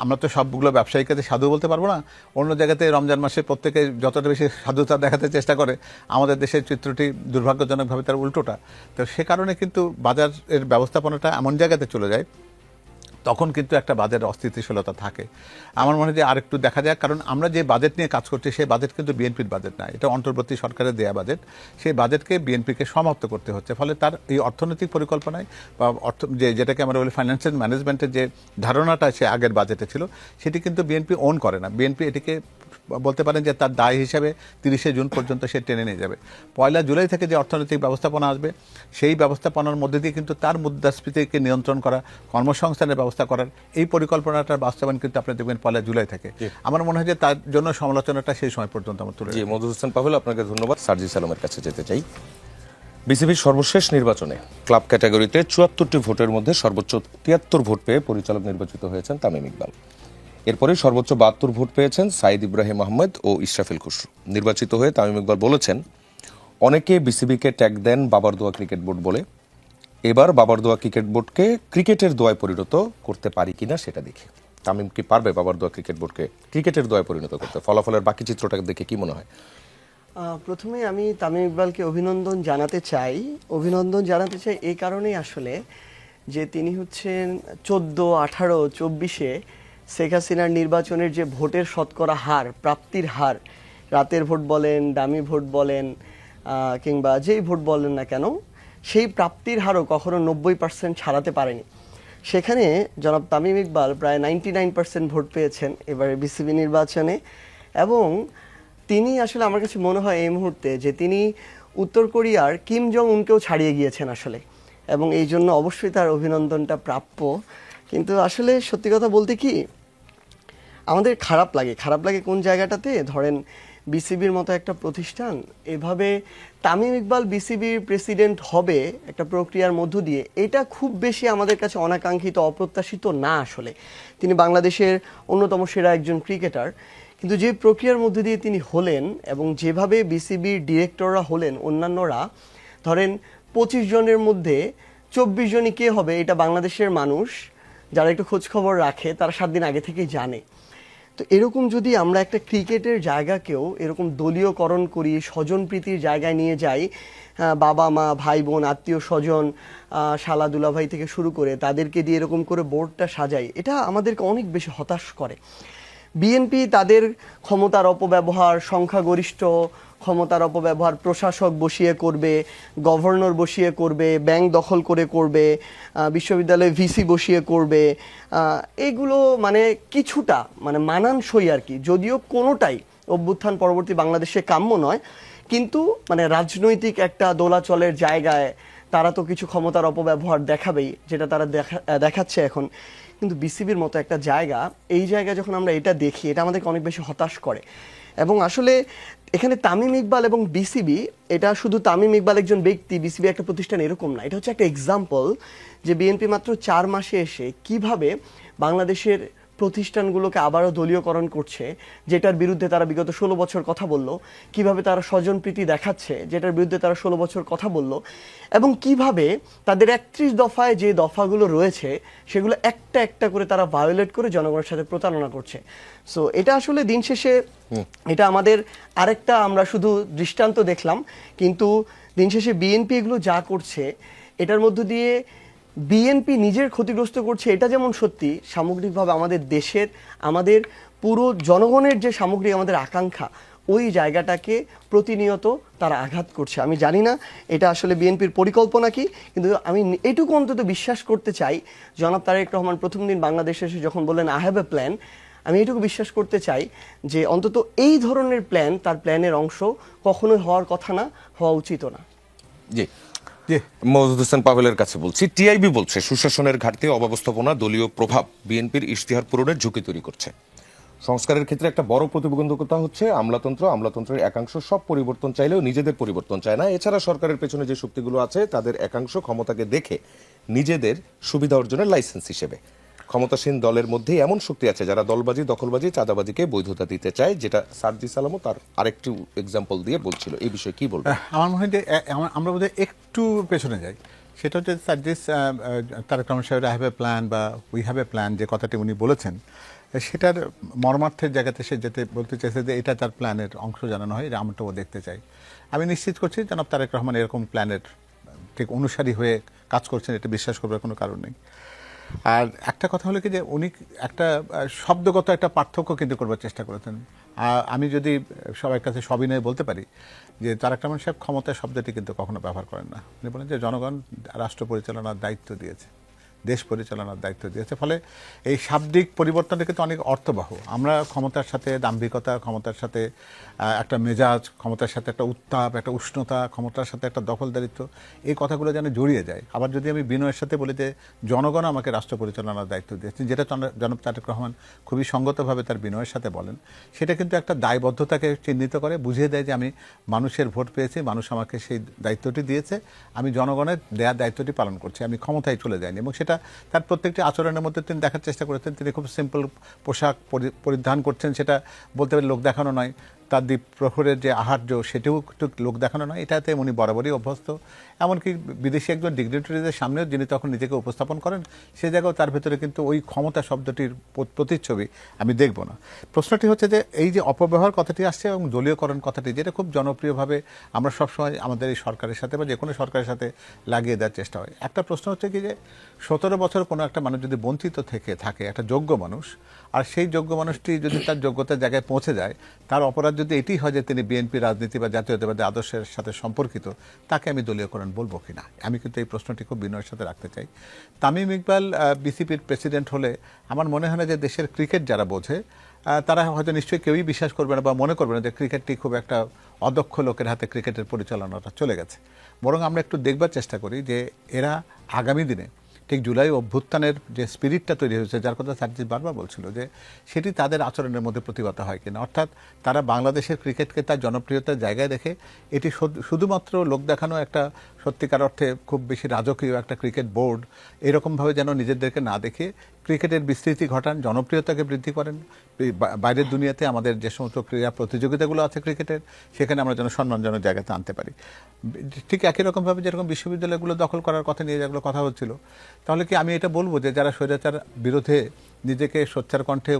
আমরা তো সবগুলো ব্যবসায়ীর কাছে সাধু বলতে পারবো না। অন্য জায়গাতে রমজান মাসে প্রত্যেকে যতটা বেশি সাধুতা দেখাতে চেষ্টা করে, আমাদের দেশের চিত্রটি দুর্ভাগ্যজনকভাবে তার উল্টোটা। তো সে কারণে কিন্তু বাজারের ব্যবস্থাপনাটা এমন জায়গাতে চলে যায়, তখন কিন্তু একটা বাজারের অস্থিতিশীলতা থাকে। আমার মনে হয় যে আরেকটু দেখা যায়, কারণ আমরা যে বাজেট নিয়ে কাজ করছি সেই বাজেট কিন্তু বিএনপির বাজেট না, এটা অন্তর্বর্তী সরকারের দেয়া বাজেট। সেই বাজেটকে বিএনপিকে সমাপ্ত করতে হচ্ছে। ফলে তার এই অর্থনৈতিক পরিকল্পনায় বা যেটাকে আমরা বলি ফাইন্যান্সিয়াল ম্যানেজমেন্টের যে ধারণাটা সে আগের বাজেটে ছিল, সেটি কিন্তু বিএনপি ওন করে না। বিএনপি এটিকে বলতে পারেন যে তার দায় হিসাবে 30শে জুন পর্যন্ত সে টেনে নিয়ে যাবে। 1 জুলাই থেকে যে অর্থনৈতিক ব্যবস্থাপনা আসবে, সেই ব্যবস্থাপনার মধ্যে দিয়ে কিন্তু তার মুদ্রাস্ফীতিকে নিয়ন্ত্রণ করা, কর্মসংস্থানের ব্যবস্থা করার এই পরিকল্পনাটার বাস্তবায়ন কিন্তু আপনি দেখবেন 1 জুলাই থেকে। আমার মনে হয় যে তার জন্য সমালোচনাটা সেই সময় পর্যন্ত আমরা তুলে। জি, মওদুদ হোসেন পাভেল, আপনাকে ধন্যবাদ। সার্জিস আলমের কাছে যেতে চাই। বিসিবির সর্বশেষ নির্বাচনে ক্লাব ক্যাটাগরিতে 74টি ভোটের মধ্যে সর্বোচ্চ 73 ভোট পেয়ে পরিচালক নির্বাচিত হয়েছেন তামিম ইকবাল। এরপরে সর্বোচ্চ 72 ভোট পেয়েছেন সাইদ ইব্রাহিম আহমেদ ও ইশরাফিল খুসরু। নির্বাচিত হয়ে তামিম ইকবাল বলেছেন, অনেকে বিসিবিকে ট্যাগ দেন বাবার দোয়া ক্রিকেট বোর্ড বলে। এবার বাবার দোয়া ক্রিকেট বোর্ডকে ক্রিকেটের দোয়ায় পরিণত করতে পারি কিনা সেটা দেখি। তামিম কি পারবে বাবার দোয়া ক্রিকেট বোর্ডকে ক্রিকেটের দোয়ায় পরিণত করতে? ফলাফলের বাকি চিত্রটাকে দেখে কি মনে হয়? প্রথমে আমি তামিম ইকবালকে অভিনন্দন জানাতে চাই এই কারণেই আসলে যে তিনি হচ্ছেন 14, 18, 24-এ শেখ হাসিনার নির্বাচনের যে ভোটের শতকরা হার, প্রাপ্তির হার, রাতের ভোট বলেন, দামি ভোট বলেন, কিংবা যেই ভোট বলেন না কেন, সেই প্রাপ্তির হারও কখনো 90% ছাড়াতে পারেনি। সেখানে জনাব তামিম ইকবাল প্রায় 99% ভোট পেয়েছেন এবারে বিসিবি নির্বাচনে। এবং তিনি আসলে আমার কাছে মনে হয় এই মুহূর্তে যে তিনি উত্তর কোরিয়ার কিম জং উনকেও ছাড়িয়ে গিয়েছেন আসলে, এবং এই জন্য অবশ্যই তার অভিনন্দনটা প্রাপ্য। কিন্তু আসলে সত্যি কথা বলতে কি, আমাদের খারাপ লাগে কোন জায়গাটাতে, ধরেন বিসিবির মতো একটা প্রতিষ্ঠান এভাবে তামিম ইকবাল বিসিবির প্রেসিডেন্ট হবে একটা প্রক্রিয়ার মধ্য দিয়ে, এটা খুব বেশি আমাদের কাছে অনাকাঙ্ক্ষিত, অপ্রত্যাশিত না। আসলে তিনি বাংলাদেশের অন্যতম সেরা একজন ক্রিকেটার, কিন্তু যে প্রক্রিয়ার মধ্যে দিয়ে তিনি হলেন এবং যেভাবে বিসিবির ডিরেক্টররা হলেন, অন্যান্যরা ধরেন 25 জনের মধ্যে 24 জনই কে হবে এটা বাংলাদেশের মানুষ যারা একটু খোঁজখবর রাখে তারা 7 দিন আগে থেকেই জানে। তো এরকম যদি আমরা একটা ক্রিকেটের জায়গাকেও এরকম দলীয়করণ করি, স্বজনপ্রীতির জায়গায় নিয়ে যাই, বাবা মা ভাই বোন আত্মীয় স্বজন শালা দুলাভাই থেকে শুরু করে তাদেরকে দিয়ে এরকম করে বোর্ডটা সাজাই, এটা আমাদেরকে অনেক বেশি হতাশ করে। বিএনপি তাদের ক্ষমতার অপব্যবহার, সংখ্যাগরিষ্ঠ ক্ষমতার অপব্যবহার প্রশাসক বসিয়ে করবে, গভর্নর বসিয়ে করবে, ব্যাংক দখল করে করবে, বিশ্ববিদ্যালয়ে ভিসি বসিয়ে করবে, এগুলো মানে কিছুটা মানে মানানসই আর কি, যদিও কোনোটাই অভ্যুত্থান পরবর্তী বাংলাদেশে কাম্য নয়। কিন্তু মানে রাজনৈতিক একটা দোলাচলের জায়গায় তারা তো কিছু ক্ষমতার অপব্যবহার দেখাবেই, যেটা তারা দেখাচ্ছে এখন। কিন্তু বিসিবির মতো একটা জায়গা, এই জায়গায় যখন আমরা এটা দেখি, এটা আমাদেরকে অনেক বেশি হতাশ করে। এবং আসলে এখানে তামিম ইকবাল এবং বিসিবি, এটা শুধু তামিম ইকবাল একজন ব্যক্তি, বিসিবি একটা প্রতিষ্ঠান, এরকম না। এটা হচ্ছে একটা এক্সাম্পল যে বিএনপি মাত্র 4 মাসে এসে কিভাবে বাংলাদেশের প্রতিষ্ঠানগুলোকে আবারও দলীয়করণ করছে, যেটার বিরুদ্ধে তারা বিগত 16 বছর কথা বললো, কিভাবে তারা স্বজনপ্রীতি দেখাচ্ছে, যেটার বিরুদ্ধে তারা 16 বছর কথা বললো, এবং কিভাবে তাদের 31 দফায় যে দফাগুলো রয়েছে সেগুলো একটা একটা করে তারা ভায়োলেট করে জনগণের সাথে প্রতারণা করছে। সো এটা আসলে দিন শেষে এটা আমাদের আরেকটা, আমরা শুধু দৃষ্টান্ত দেখলাম, কিন্তু দিন শেষে বিএনপি এগুলো যা করছে এটার মধ্য দিয়ে বিএনপি নিজের ক্ষতিগ্রস্ত করছে, এটা যেমন সত্যি, সামগ্রিকভাবে আমাদের দেশের, আমাদের পুরো জনগণের যে সামগ্রিক আমাদের আকাঙ্ক্ষা, ওই জায়গাটাকে প্রতিনিয়ত তারা আঘাত করছে। আমি জানি না এটা আসলে বিএনপির পরিকল্পনা কি, কিন্তু আমি এটুকু অন্তত বিশ্বাস করতে চাই, জনাব তারেক রহমান প্রথম দিন বাংলাদেশে এসে যখন বললেন আই হ্যাভ এ প্ল্যান, আমি এটুকু বিশ্বাস করতে চাই যে অন্তত এই ধরনের প্ল্যান, তার প্ল্যানের অংশ কখনোই হওয়ার কথা না, হওয়া উচিত না। জি, মওদুদ হোসেন পাভেলের কাছে বলছি। টিআইবি বলছে সুশাসনের ঘাটতি, অব্যবস্থাপনা, দলীয় প্রভাব বিএনপির ইশতেহার পূরণের ঝুঁকি তৈরি করছে। সংস্কারের ক্ষেত্রে একটা বড় প্রতিবন্ধকতা হচ্ছে আমলাতন্ত্রের একাংশ সব পরিবর্তন চাইলেও নিজেদের পরিবর্তন চায় না। এছাড়া সরকারের পেছনে যে শক্তিগুলো আছে তাদের একাংশ ক্ষমতাকে দেখে নিজেদের সুবিধা অর্জনের লাইসেন্স হিসেবে ক্ষমতাসীন দলের মধ্যে এমন শক্তি আছে যারা দলবাজি, দখলবাজি, চাঁদাবাজিকে বৈধতা দিতে চায়, যেটা সার্জি সালামও তার আরেকটু এক্সাম্পল দিয়ে বলছিল। এই বিষয়ে কি বলবেন? আমার মনে হয় যে আমরা বোধহয় একটু পেছনে যাই। সেটা হচ্ছে সার্জিস তারেক রহমান সাহেব হ্যাভ এ প্ল্যান বা উই হ্যাভ এ প্ল্যান, যে কথাটি উনি বলেছেন সেটার মর্মার্থের জায়গাতে সে যেতে বলতে চাইছে যে এটা তার প্ল্যানের অংশ জানানো হয়, আমরাও দেখতে চাই। আমি নিশ্চিত করছি জনাব তারেক রহমান এরকম প্ল্যানের ঠিক অনুসারী হয়ে কাজ করছেন, এটা বিশ্বাস করবার কোনো কারণ নেই। আর একটা কথা হলো কি যে উনি একটা শব্দগত একটা পার্থক্য কিন্তু করবার চেষ্টা করেছেন। আমি যদি সবার কাছে সবিনয়ে বলতে পারি যে তারেক রহমান সাহেব ক্ষমতা শব্দটি কিন্তু কখনো ব্যবহার করেন না। উনি বলেন যে জনগণ রাষ্ট্র পরিচালনার দায়িত্ব দিয়েছে, দেশ পরিচালনার দায়িত্ব দিয়েছে। ফলে এই শাব্দিক পরিবর্তনটা কিন্তু অনেক অর্থবহ। আমরা ক্ষমতার সাথে দাম্ভিকতা, ক্ষমতার সাথে একটা মেজাজ, ক্ষমতার সাথে একটা উত্তাপ, একটা উষ্ণতা, ক্ষমতার সাথে একটা দখলদারিত্ব, এই কথাগুলো যেন জড়িয়ে যায়। আবার যদি আমি বিনয়ের সাথে বলি যে জনগণ আমাকে রাষ্ট্র পরিচালনার দায়িত্ব দিয়েছে, যেটা জনাব তারেক রহমান খুবই সঙ্গতভাবে তার বিনয়ের সাথে বলেন, সেটা কিন্তু একটা দায়বদ্ধতাকে চিহ্নিত করে, বুঝিয়ে দেয় যে আমি মানুষের ভোট পেয়েছি, মানুষ আমাকে সেই দায়িত্বটি দিয়েছে, আমি জনগণের দেওয়ার দায়িত্বটি পালন করছি, আমি ক্ষমতায় চলে যাইনি। এবং সেটা তার প্রত্যেকটি আচরণের মধ্যে তিনি দেখার চেষ্টা করেছেন। তিনি খুব সিম্পল পোশাক পরিধান করছেন, সেটা বলতে পারি লোক দেখানো নয়। তার দ্বীপ প্রহরের যে আহার্য, সেটিও একটু লোক দেখানো নয়, এটাতে উনি বরাবরই অভ্যস্ত। এমনকি বিদেশি একজন ডিগনিটারিদের সামনেও যিনি তখন নিজেকে উপস্থাপন করেন, সে জায়গাও তার ভেতরে কিন্তু ওই ক্ষমতা শব্দটির প্রতিচ্ছবি আমি দেখব না। প্রশ্নটি হচ্ছে যে এই যে অপব্যবহার কথাটি আসছে এবং দলীয়করণ কথাটি, যেটা খুব জনপ্রিয়ভাবে আমরা সবসময় আমাদের এই সরকারের সাথে বা যে কোনো সরকারের সাথে লাগিয়ে দেওয়ার চেষ্টা হয়। একটা প্রশ্ন হচ্ছে কি যে 17 বছর কোনো একটা মানুষ যদি বঞ্চিত থেকে থাকে, একটা যোগ্য মানুষ, আর সেই যোগ্য মানুষটি যদি তার যোগ্যতার জায়গায় পৌঁছে যায়, তার অপরাধ যদি এটি হয় যে তিনি বিএনপি রাজনীতি বা জাতীয়তাবাদী আদর্শের সাথে সম্পর্কিত, তাকে আমি দলীয়করণ বলবো কিনা। আমি কিন্তু এই প্রশ্নটি খুব বিনয়ের সাথে রাখতে চাই। তামিম ইকবাল বিসিপির প্রেসিডেন্ট হলে আমার মনে হয় না যে দেশের ক্রিকেট যারা বোঝে তারা হয়তো নিশ্চয়ই কেউই বিশ্বাস করবে না বা মনে করবে না যে ক্রিকেটটি খুব একটা অদক্ষ লোকের হাতে ক্রিকেটের পরিচালনাটা চলে গেছে। বরং আমরা একটু দেখবার চেষ্টা করি যে এরা আগামী দিনে ঠিক জুলাই অভ্যুত্থানের যে স্পিরিটটা তৈরি হয়েছে, যার কথা সার্জিস বারবার বলছিল, যে সেটি তাদের আচরণের মধ্যে প্রতিবাদ হয় কিনা। অর্থাৎ তারা বাংলাদেশের ক্রিকেটকে তার জনপ্রিয়তার জায়গায় দেখে এটি শুধুমাত্র লোক দেখানো একটা সত্যিকার অর্থে খুব বেশি রাজকীয় একটা ক্রিকেট বোর্ড, এরকমভাবে যেন নিজেদেরকে না দেখে ক্রিকেটের বিস্তৃতি ঘটান, জনপ্রিয়তাকে বৃদ্ধি করেন। বাইরের দুনিয়াতে আমাদের যে সমস্ত ক্রীড়া প্রতিযোগিতাগুলো আছে ক্রিকেটের, সেখানে আমরা যেন সম্মানজনক জায়গাতে আনতে পারি। ঠিক একই রকমভাবে যেরকম বিশ্ববিদ্যালয়গুলো দখল করার কথা নিয়ে যেগুলো কথা হচ্ছিল, তাহলে কি আমি এটা বলবো যে যারা স্বৈরাচার বিরুদ্ধে নিজেকে সোচ্চার কণ্ঠে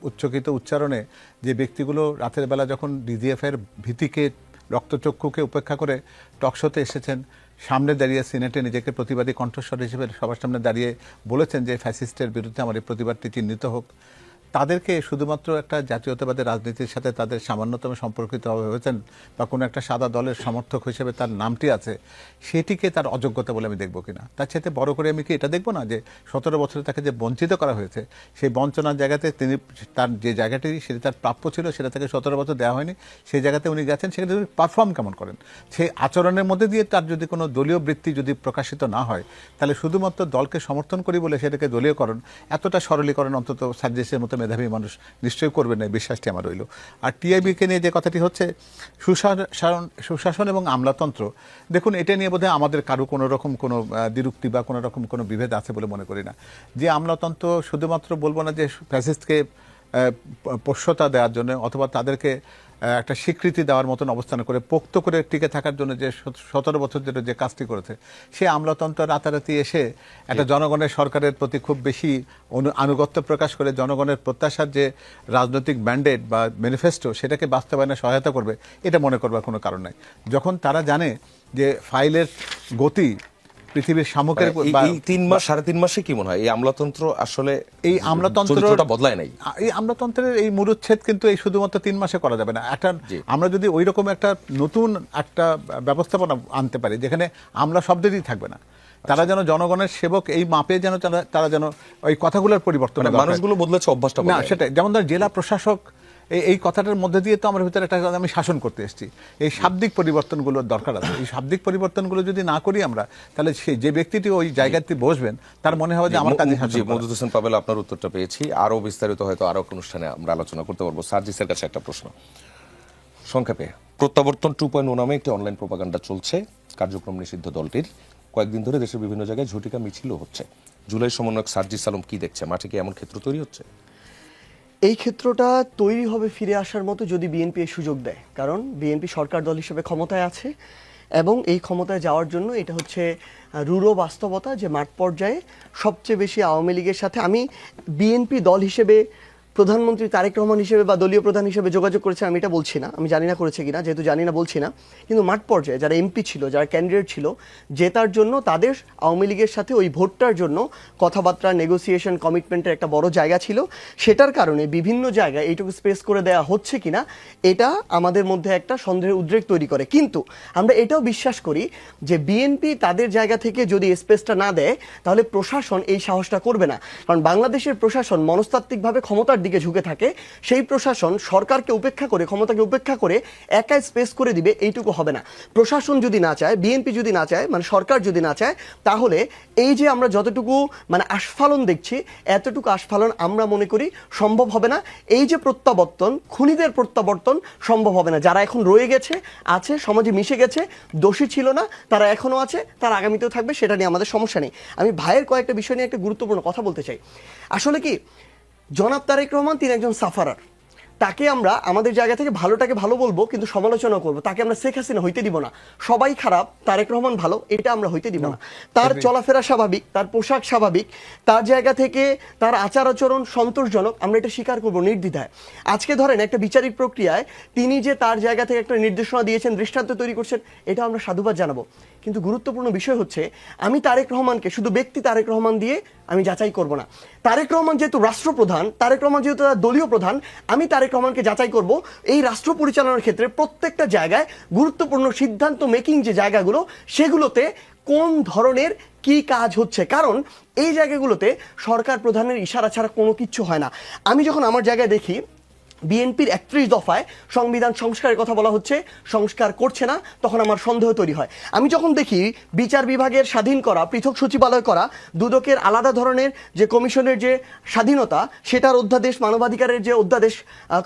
উচ্চকিত উচ্চারণে যে ব্যক্তিগুলো রাতের বেলা যখন ডিজিএফের ভীতিকে, রক্তচক্ষুকে উপেক্ষা করে টকশোতে এসেছেন, সামনে দাঁড়িয়ে সিনেটে নিজেকে প্রতিবাদী কণ্ঠস্বর হিসেবে সবার সামনে দাঁড়িয়ে বলেছেন যে ফ্যাসিস্টের বিরুদ্ধে আমার এই প্রতিবাদটি চিহ্নিত হোক, তাদেরকে শুধুমাত্র একটা জাতীয়তাবাদের রাজনীতির সাথে তাদের সামান্যতম সম্পর্কিত হয়েছেন বা কোনো একটা সাদা দলের সমর্থক হিসেবে তার নামটি আছে, সেটিকে তার অযোগ্যতা বলে আমি দেখব কিনা। তার সাথে বড় করে আমি কি এটা দেখব না যে 17 বছরে তাকে যে বঞ্চিত করা হয়েছে, সেই বঞ্চনার জায়গাতে তিনি তার যে জায়গাটি সেটা তার প্রাপ্য ছিল, সেটা তাকে 17 বছর দেওয়া হয়নি, সেই জায়গাতে উনি গেছেন, সেখানে উনি পারফর্ম কেমন করেন, সেই আচরণের মধ্যে দিয়ে তার যদি কোনো দলীয় বৃত্তি যদি প্রকাশিত না হয়, তাহলে শুধুমাত্র দলকে সমর্থন করি বলে সেটাকে দলীয়করণ, এতটা সরলীকরণ অন্তত সার্জিসের মতো মেধাবী মানুষ নিশ্চয়ই করবেন না, বিশ্বাসটি আমার রইল। আর টিআইবিকে নিয়ে যে কথাটি হচ্ছে সুশাসন এবং আমলাতন্ত্র, দেখুন এটা নিয়ে বোধহয় আমাদের কারো কোনো রকম কোনো দ্বিরুক্তি বা কোনো রকম কোনো বিভেদ আছে বলে মনে করি না। যে আমলাতন্ত্র শুধুমাত্র বলবো না যে ফ্যাসিস্টকে পোষ্যতা দেওয়ার জন্য অথবা তাদেরকে একটা স্বীকৃতি দেওয়ার মতন অবস্থান করে পোক্ত করে টিকে থাকার জন্য যে 17 বছর ধরে যে কাজটি করেছে, সে আমলাতন্ত্র রাতারাতি এসে একটা জনগণের সরকারের প্রতি খুব বেশি আনুগত্য প্রকাশ করে জনগণের প্রত্যাশার যে রাজনৈতিক ম্যান্ডেট বা ম্যানিফেস্টো, সেটাকে বাস্তবায়নে সহায়তা করবে, এটা মনে করবার কোনো কারণ নাই। যখন তারা জানে যে ফাইলের গতি পৃথিবীর শামুকের 3 মাস 3.5 মাসে কি মনে হয় এই আমলাতন্ত্র আসলে এই আমলাতন্ত্রটা বদলায় নাই? এই আমলাতন্ত্রের এই মূলচ্ছেদ কিন্তু এই শুধুমাত্র 3 মাসে করা যাবে না। একটা আমরা যদি ওই রকম একটা নতুন একটা ব্যবস্থাপনা আনতে পারি যেখানে আমলা শব্দটি থাকবে না, তারা যেন জনগণের সেবক এই মাপে যেন তারা যেন ওই কথাগুলোর পরিবর্তন, মানুষগুলো বদলেছে অভ্যাসটা না, সেটাই। যেমন ধর জেলা প্রশাসক এই কথাটার মধ্যে দিয়ে তো আমার ভিতরে একটা আমি শাসন করতে এসেছি। এই শাব্দিক পরিবর্তনগুলোর দরকার আছে। এই শাব্দিক পরিবর্তনগুলো যদি না করি আমরা, তাহলে যে ব্যক্তিটি ওই জায়গাতে বসবেন তার মনে হবে যে আমার কাজে শাসন। মওদুদ হোসেন পাভেল, আপনার উত্তরটা পেয়েছি। আরো বিস্তারিত হয়তো আরো অনুষ্ঠানে আমরা আলোচনা করতে পারবো। সার্জিসের কাছে একটা প্রশ্ন সংক্ষেপে। প্রত্যাবর্তন 2.0 নামে একটি অনলাইন প্রোপাগান্ডা চলছে কার্যক্রম নিষিদ্ধ দলটির। কয়েকদিন ধরে দেশের বিভিন্ন জায়গায় ঝটিকা মিছিলও হচ্ছে। জুলাই সমন্বয়ক সার্জিস আলম কি দেখছে? মাঠে কি এমন ক্ষেত্র তৈরি হচ্ছে? এই ক্ষেত্রটা তৈরি হবে ফিরে আসার মতো যদি বিএনপি এই সুযোগ দেয়, কারণ বিএনপি সরকার দল হিসেবে ক্ষমতায় আছে এবং এই ক্ষমতায় যাওয়ার জন্য এটা হচ্ছে রূঢ় বাস্তবতা যে মাঠ পর্যায়ে সবচেয়ে বেশি আওয়ামী লীগের সাথে, আমি বিএনপি দল হিসেবে প্রধানমন্ত্রী তারেক রহমান হিসেবে বা দলীয় প্রধান হিসেবে যোগাযোগ করেছে আমি এটা বলছি না, আমি জানি না করেছে কিনা, যেহেতু জানি না বলছি না, কিন্তু মাঠ পর্যায়ে যারা এমপি ছিল, যারা ক্যান্ডিডেট ছিল, জেতার জন্য তাদের আওয়ামী লীগের সাথে ওই ভোটটার জন্য কথাবার্তা, নেগোসিয়েশন, কমিটমেন্টের একটা বড় জায়গা ছিল। সেটার কারণে বিভিন্ন জায়গায় এইটুকু স্পেস করে দেওয়া হচ্ছে কিনা এটা আমাদের মধ্যে একটা সন্দেহের উদ্রেক তৈরি করে। কিন্তু আমরা এটাও বিশ্বাস করি যে বিএনপি তাদের জায়গা থেকে যদি স্পেসটা না দেয় তাহলে প্রশাসন এই সাহসটা করবে না। কারণ বাংলাদেশের প্রশাসন মনস্তাত্ত্বিকভাবে ক্ষমতার দিকে ঝুঁকে থাকে। সেই প্রশাসন সরকারকে উপেক্ষা করে, ক্ষমতাকে উপেক্ষা করে একাই স্পেস করে দিবে, এইটুকু হবে না। প্রশাসন যদি না চায়, বিএনপি যদি না চায়, মানে সরকার যদি না চায়, তাহলে এই যে আমরা যতটুকু মানে আস্ফালন দেখছি, এতটুকু আস্ফালন আমরা মনে করি সম্ভব হবে না। এই যে প্রত্যাবর্তন, খুনিদের প্রত্যাবর্তন সম্ভব হবে না। যারা এখন রয়ে গেছে, আছে, সমাজে মিশে গেছে, দোষী ছিল না, তারা এখনো আছে, তারা আগামীতেও থাকবে, সেটা নিয়ে আমাদের সমস্যা নেই। আমি ভাইয়ের কয়েকটা বিষয় নিয়ে একটা গুরুত্বপূর্ণ কথা বলতে চাই। আসলে কি, জনাব তারেক রহমান তিনি একজন সাফারার। তাকে আমরা আমাদের জায়গা থেকে ভালোটাকে ভালো বলবো, কিন্তু সমালোচনা করবো। তাকে আমরা শেখ হাসিনা হইতে দিব না। সবাই খারাপ, তারেক রহমান ভালো, এটা আমরা হইতে দিব না। তার চলাফেরা স্বাভাবিক, তার পোশাক স্বাভাবিক, তার জায়গা থেকে তার আচার আচরণ সন্তোষজনক, আমরা এটা স্বীকার করবো নির্দ্বিধায়। আজকে ধরেন একটা বিচারিক প্রক্রিয়ায় তিনি যে তার জায়গা থেকে একটা নির্দেশনা দিয়েছেন, দৃষ্টান্ত তৈরি করছেন, এটা আমরা সাধুবাদ জানাবো। কিন্তু গুরুত্বপূর্ণ বিষয় হচ্ছে, আমি তারেক রহমানকে শুধু ব্যক্তি তারেক রহমান দিয়ে আমি যাচাই করব না। তারেক রহমান যেহেতু রাষ্ট্রপ্রধান, তারেক রহমান যেহেতু তার দলীয় প্রধান, আমি তারেক রহমানকে যাচাই করব এই রাষ্ট্র পরিচালনার ক্ষেত্রে প্রত্যেকটা জায়গায় গুরুত্বপূর্ণ সিদ্ধান্ত মেকিং যে জায়গাগুলো, সেগুলোতে কোন ধরনের কি কাজ হচ্ছে। কারণ এই জায়গাগুলোতে সরকার প্রধানের ইশারা ছাড়া কোনো কিচ্ছু হয় না। আমি যখন আমার জায়গায় দেখি বিএনপির 31 দফায় সংবিধান সংস্কারের কথা বলা হচ্ছে, সংস্কার করছে না, তখন আমার সন্দেহ তৈরি হয়। আমি যখন দেখি বিচার বিভাগের স্বাধীন করা, পৃথক সচিবালয় করা, দুদকের আলাদা ধরনের যে কমিশনের যে স্বাধীনতা, সেটার অধ্যাদেশ, মানবাধিকারের যে অধ্যাদেশ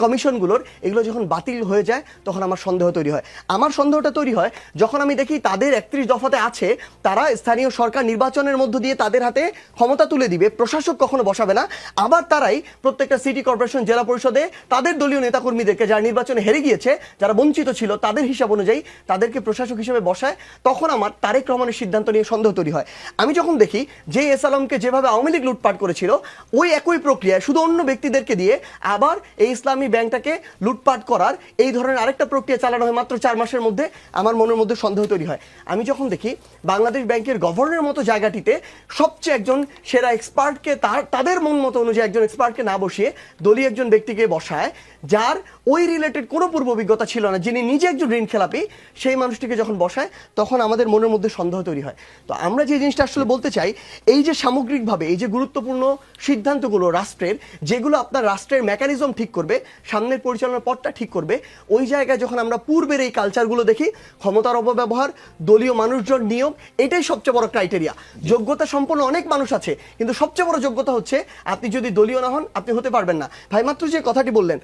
কমিশনগুলোর, এগুলো যখন বাতিল হয়ে যায়, তখন আমার সন্দেহ তৈরি হয়। আমার সন্দেহটা তৈরি হয় যখন আমি দেখি তাদের 31 দফাতে আছে তারা স্থানীয় সরকার নির্বাচনের মধ্য দিয়ে তাদের হাতে ক্ষমতা তুলে দিবে, প্রশাসক কখনো বসাবে না। আবার তারাই প্রত্যেকটা সিটি কর্পোরেশন, জেলা পরিষদে তাদের দলীয় নেতাকর্মীদেরকে, যারা নির্বাচনে হেরে গিয়েছে, যারা বঞ্চিত ছিল, তাদের হিসাব অনুযায়ী তাদেরকে প্রশাসক হিসেবে বসায়। তখন আমার তারেক রহমানের সিদ্ধান্ত নিয়ে সন্দেহ তৈরি হয়। আমি যখন দেখি যে এস আলমকে যেভাবে আওয়ামী লীগ লুটপাট করেছিল, ওই একই প্রক্রিয়ায় শুধু অন্য ব্যক্তিদেরকে দিয়ে আবার এই ইসলামী ব্যাংকটাকে লুটপাট করার এই ধরনের আরেকটা প্রক্রিয়া চালানো হয় মাত্র 4 মাসের মধ্যে, আমার মনের মধ্যে সন্দেহ তৈরি হয়। আমি যখন দেখি বাংলাদেশ ব্যাংকের গভর্নরের মতো জায়গাটিতে সবচেয়ে একজন সেরা এক্সপার্টকে, তাদের মন মতো অনুযায়ী একজন এক্সপার্টকে না বসিয়ে দলীয় একজন ব্যক্তিকে বসায়, যার ওই রিলেটেড কোনো পূর্ব অভিজ্ঞতা ছিল না, যিনি নিজে একজন ঋণ খেলাপি, সেই মানুষটিকে যখন বসায়, তখন আমাদের মনের মধ্যে সন্দেহ তৈরি হয়। তো আমরা যে জিনিসটা আসলে বলতে চাই, এই যে সামগ্রিকভাবে এই যে গুরুত্বপূর্ণ সিদ্ধান্তগুলো রাষ্ট্রের, যেগুলো আপনার রাষ্ট্রের মেকানিজম ঠিক করবে, সামনের পরিচালনার পথটা ঠিক করবে, ওই জায়গায় যখন আমরা পূর্বের এই কালচারগুলো দেখি, ক্ষমতার অপব্যবহার, দলীয় মানুষজন নিয়োগ, এটাই সবচেয়ে বড় ক্রাইটেরিয়া। যোগ্যতা সম্পন্ন অনেক মানুষ আছে, কিন্তু সবচেয়ে বড় যোগ্যতা হচ্ছে আপনি যদি দলীয় না হন, আপনি হতে পারবেন না। ভাই মাত্র যে কথাটি বললেন,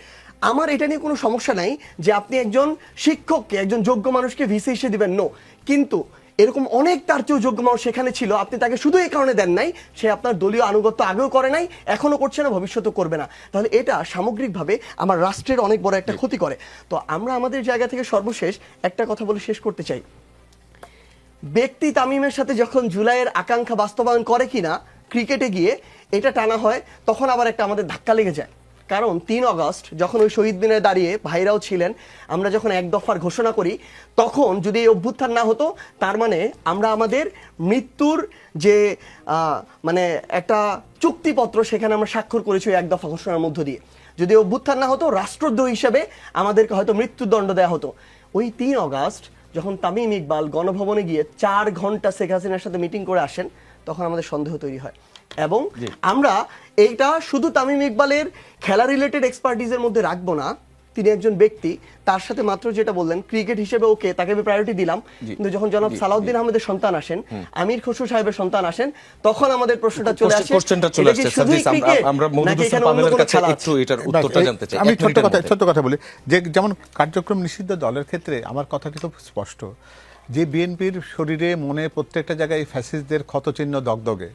আমার এটা নিয়ে কোনো সমস্যা নাই যে আপনি একজন শিক্ষককে, একজন যোগ্য মানুষকে ভিসি হিসেবে দিবেন, নো। কিন্তু এরকম অনেক তার চেয়েও যোগ্য মানুষ সেখানে ছিল, আপনি তাকে শুধু এই কারণে দেন নাই, সে আপনার দলীয় আনুগত্য আগেও করে নাই, এখনো করছে না, ভবিষ্যতেও করবে না। তাহলে এটা সামগ্রিকভাবে আমার রাষ্ট্রের অনেক বড় একটা ক্ষতি করে। তো আমরা আমাদের জায়গা থেকে সর্বশেষ একটা কথা বলে শেষ করতে চাই। ব্যক্তি তামিমের সাথে যখন জুলাইয়ের আকাঙ্ক্ষা বাস্তবায়ন করে কিনা ক্রিকেটে গিয়ে এটা টানা হয়, তখন আবার একটা আমাদের ধাক্কা লেগে যায়। কারণ 3 আগস্ট যখন ওই শহীদ মিনারে দাঁড়িয়ে ভাইরাও ছিলেন, আমরা যখন 1 দফার ঘোষণা করি, তখন যদি এই অভ্যুত্থান না হতো, তার মানে আমরা আমাদের মৃত্যুর যে মানে একটা চুক্তিপত্র, সেখানে আমরা স্বাক্ষর করেছি ওই 1 দফা ঘোষণার মধ্য দিয়ে। যদি অভ্যুত্থান না হতো, রাষ্ট্রদ্রোহী হিসেবে আমাদেরকে হয়তো মৃত্যুদণ্ড দেওয়া হতো। ওই 3 আগস্ট যখন তামিম ইকবাল গণভবনে গিয়ে 4 ঘন্টা শেখ হাসিনার সাথে মিটিং করে আসেন, তখন আমাদের সন্দেহ তৈরি হয়। এবং আমরা এইটা শুধু তামিম ইকবালের খেলা রিলেটেড এক্সপার্টিজের মধ্যে রাখবো না। তিনি একজন ব্যক্তি, তার সাথে মাত্র যেটা বললেন ক্রিকেট হিসেবে ওকে, তাকে আমি প্রায়োরিটি দিলাম, কিন্তু যখন জনাব সালাউদ্দিন আহমেদের সন্তান আসেন, আমির খসরু সাহেবের সন্তান আসেন, তখন আমাদের প্রশ্নটা চলে আসে। আমি ছোট্ট কথা বলি যে যেমন কার্যক্রম নিষিদ্ধ দলের ক্ষেত্রে আমার কথাটি খুব স্পষ্ট যে বিএনপির শরীরে মনে প্রত্যেকটা জায়গায় ফ্যাসিস্টদের ক্ষতচিহ্ন দগদগে,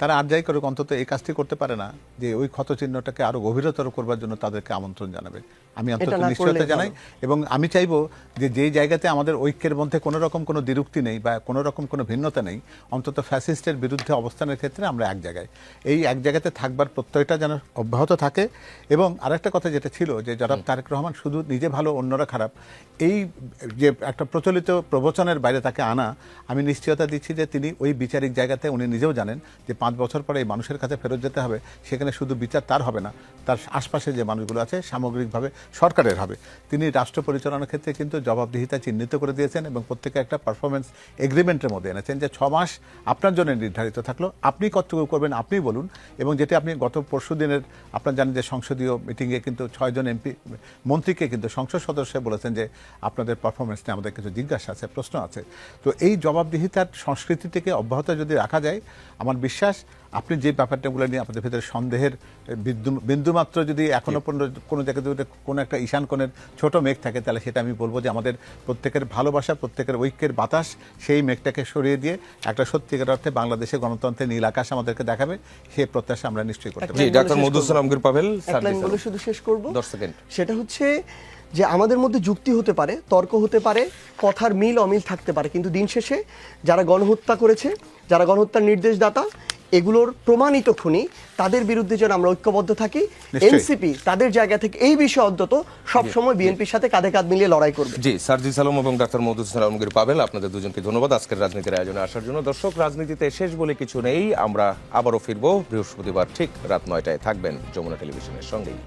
তারা আর যাই করুক অন্তত এই কাজটি করতে পারে না যে ওই ক্ষতচিহ্নটাকে আরো গভীরতর করবার জন্য তাদেরকে আমন্ত্রণ জানাবে। আমি অন্তত নিশ্চয়তা জানাই এবং আমি চাইবো যে যেই জায়গাতে আমাদের ঐক্যের মধ্যে কোনো রকম কোনো দ্বিরুক্তি নেই বা কোনো রকম কোনো ভিন্নতা নেই, অন্তত ফ্যাসিস্টের বিরুদ্ধে অবস্থানের ক্ষেত্রে আমরা এক জায়গায়, এই এক জায়গাতে থাকবার প্রত্যয়টা যেন অব্যাহত থাকে। এবং আরেকটা কথা যেটা ছিল যে জনাব তারেক রহমান শুধু নিজে ভালো অন্যরা খারাপ, এই যে একটা প্রচলিত প্রবচনের বাইরে তাকে আনা, আমি নিশ্চয়তা দিচ্ছি যে তিনি ওই বিচারিক জায়গাতে উনি নিজেও জানেন যে 5 বছর পরে এই মানুষের কাছে ফেরত যেতে হবে, সেখানে শুধু বিচার তার হবে না, তার আশপাশে যে মানুষগুলো আছে সামগ্রিকভাবে সরকারের হবে। তিনি রাষ্ট্র পরিচালনার ক্ষেত্রে কিন্তু জবাবদিহিতা চিহ্নিত করে দিয়েছেন এবং প্রত্যেকে একটা পারফরমেন্স এগ্রিমেন্টের মধ্যে এনেছেন যে 6 মাস আপনার জন্য নির্ধারিত থাকলো, আপনি কতটুকু করবেন আপনি বলুন। এবং যেটি আপনি গত পরশু দিনের আপনার জানেন যে সংসদীয় মিটিংয়ে কিন্তু 6 জন এমপি মন্ত্রীকে কিন্তু সংসদ সদস্য বলেছেন যে আপনাদের পারফরমেন্স নিয়ে আমাদের কিছু জিজ্ঞাসা আছে, প্রশ্ন আছে। তো এই জবাবদিহিতার সংস্কৃতিটিকে অব্যাহত যদি রাখা যায়, আমার বিশ্বাস আপনি যে ব্যাপারটাগুলো নিয়ে আপনাদের ভিতরে সন্দেহের বিন্দুমাত্র যদি এখনো কোনো জায়গায় যদি কোনো একটা ঈশান কোণের ছোট মেঘ থাকে, তাহলে সেটা আমি বলবো যে আমাদের প্রত্যেকের ভালোবাসা, প্রত্যেকের ঐক্যের বাতাস, সেই মেঘটাকে সরিয়ে দিয়ে একটা সত্যিকার অর্থে বাংলাদেশে গণতন্ত্রের নীল আকাশ আমাদেরকে দেখাবে, সেই প্রত্যাশা আমরা নিশ্চয়ই করতে পারি। ডাক্তার মধুসূদন আলমগীর পাভেল, বলে শুধু শেষ করব 10 সেকেন্ড। সেটা হচ্ছে যে আমাদের মধ্যে যুক্তি হতে পারে, তর্ক হতে পারে, কথার মিল অমিল থাকতে পারে, কিন্তু দিন শেষে যারা গণহত্যা করেছে, যারা গণহত্যার নির্দেশদাতা, এগুলোর প্রমাণিত খুনি, তাদের বিরুদ্ধে যেন আমরা ঐক্যবদ্ধ থাকি। এনসিপি তাদের জায়গা থেকে এই বিষয়ে অন্তত সবসময় বিএনপির সাথে কাঁধে কাঁধ মিলিয়ে লড়াই করবে। জি, সার্জিস আলম এবং ডাক্তার মধুসূদন আলমগীর পাভেল, আপনাদের দুজনকে ধন্যবাদ আজকের রাজনীতির আয়োজনে আসার জন্য। দর্শক, রাজনীতিতে শেষ বলে কিছু নেই, আমরা আবারও ফিরবো বৃহস্পতিবার ঠিক রাত 9টায়। থাকবেন যমুনা টেলিভিশনের সঙ্গেই।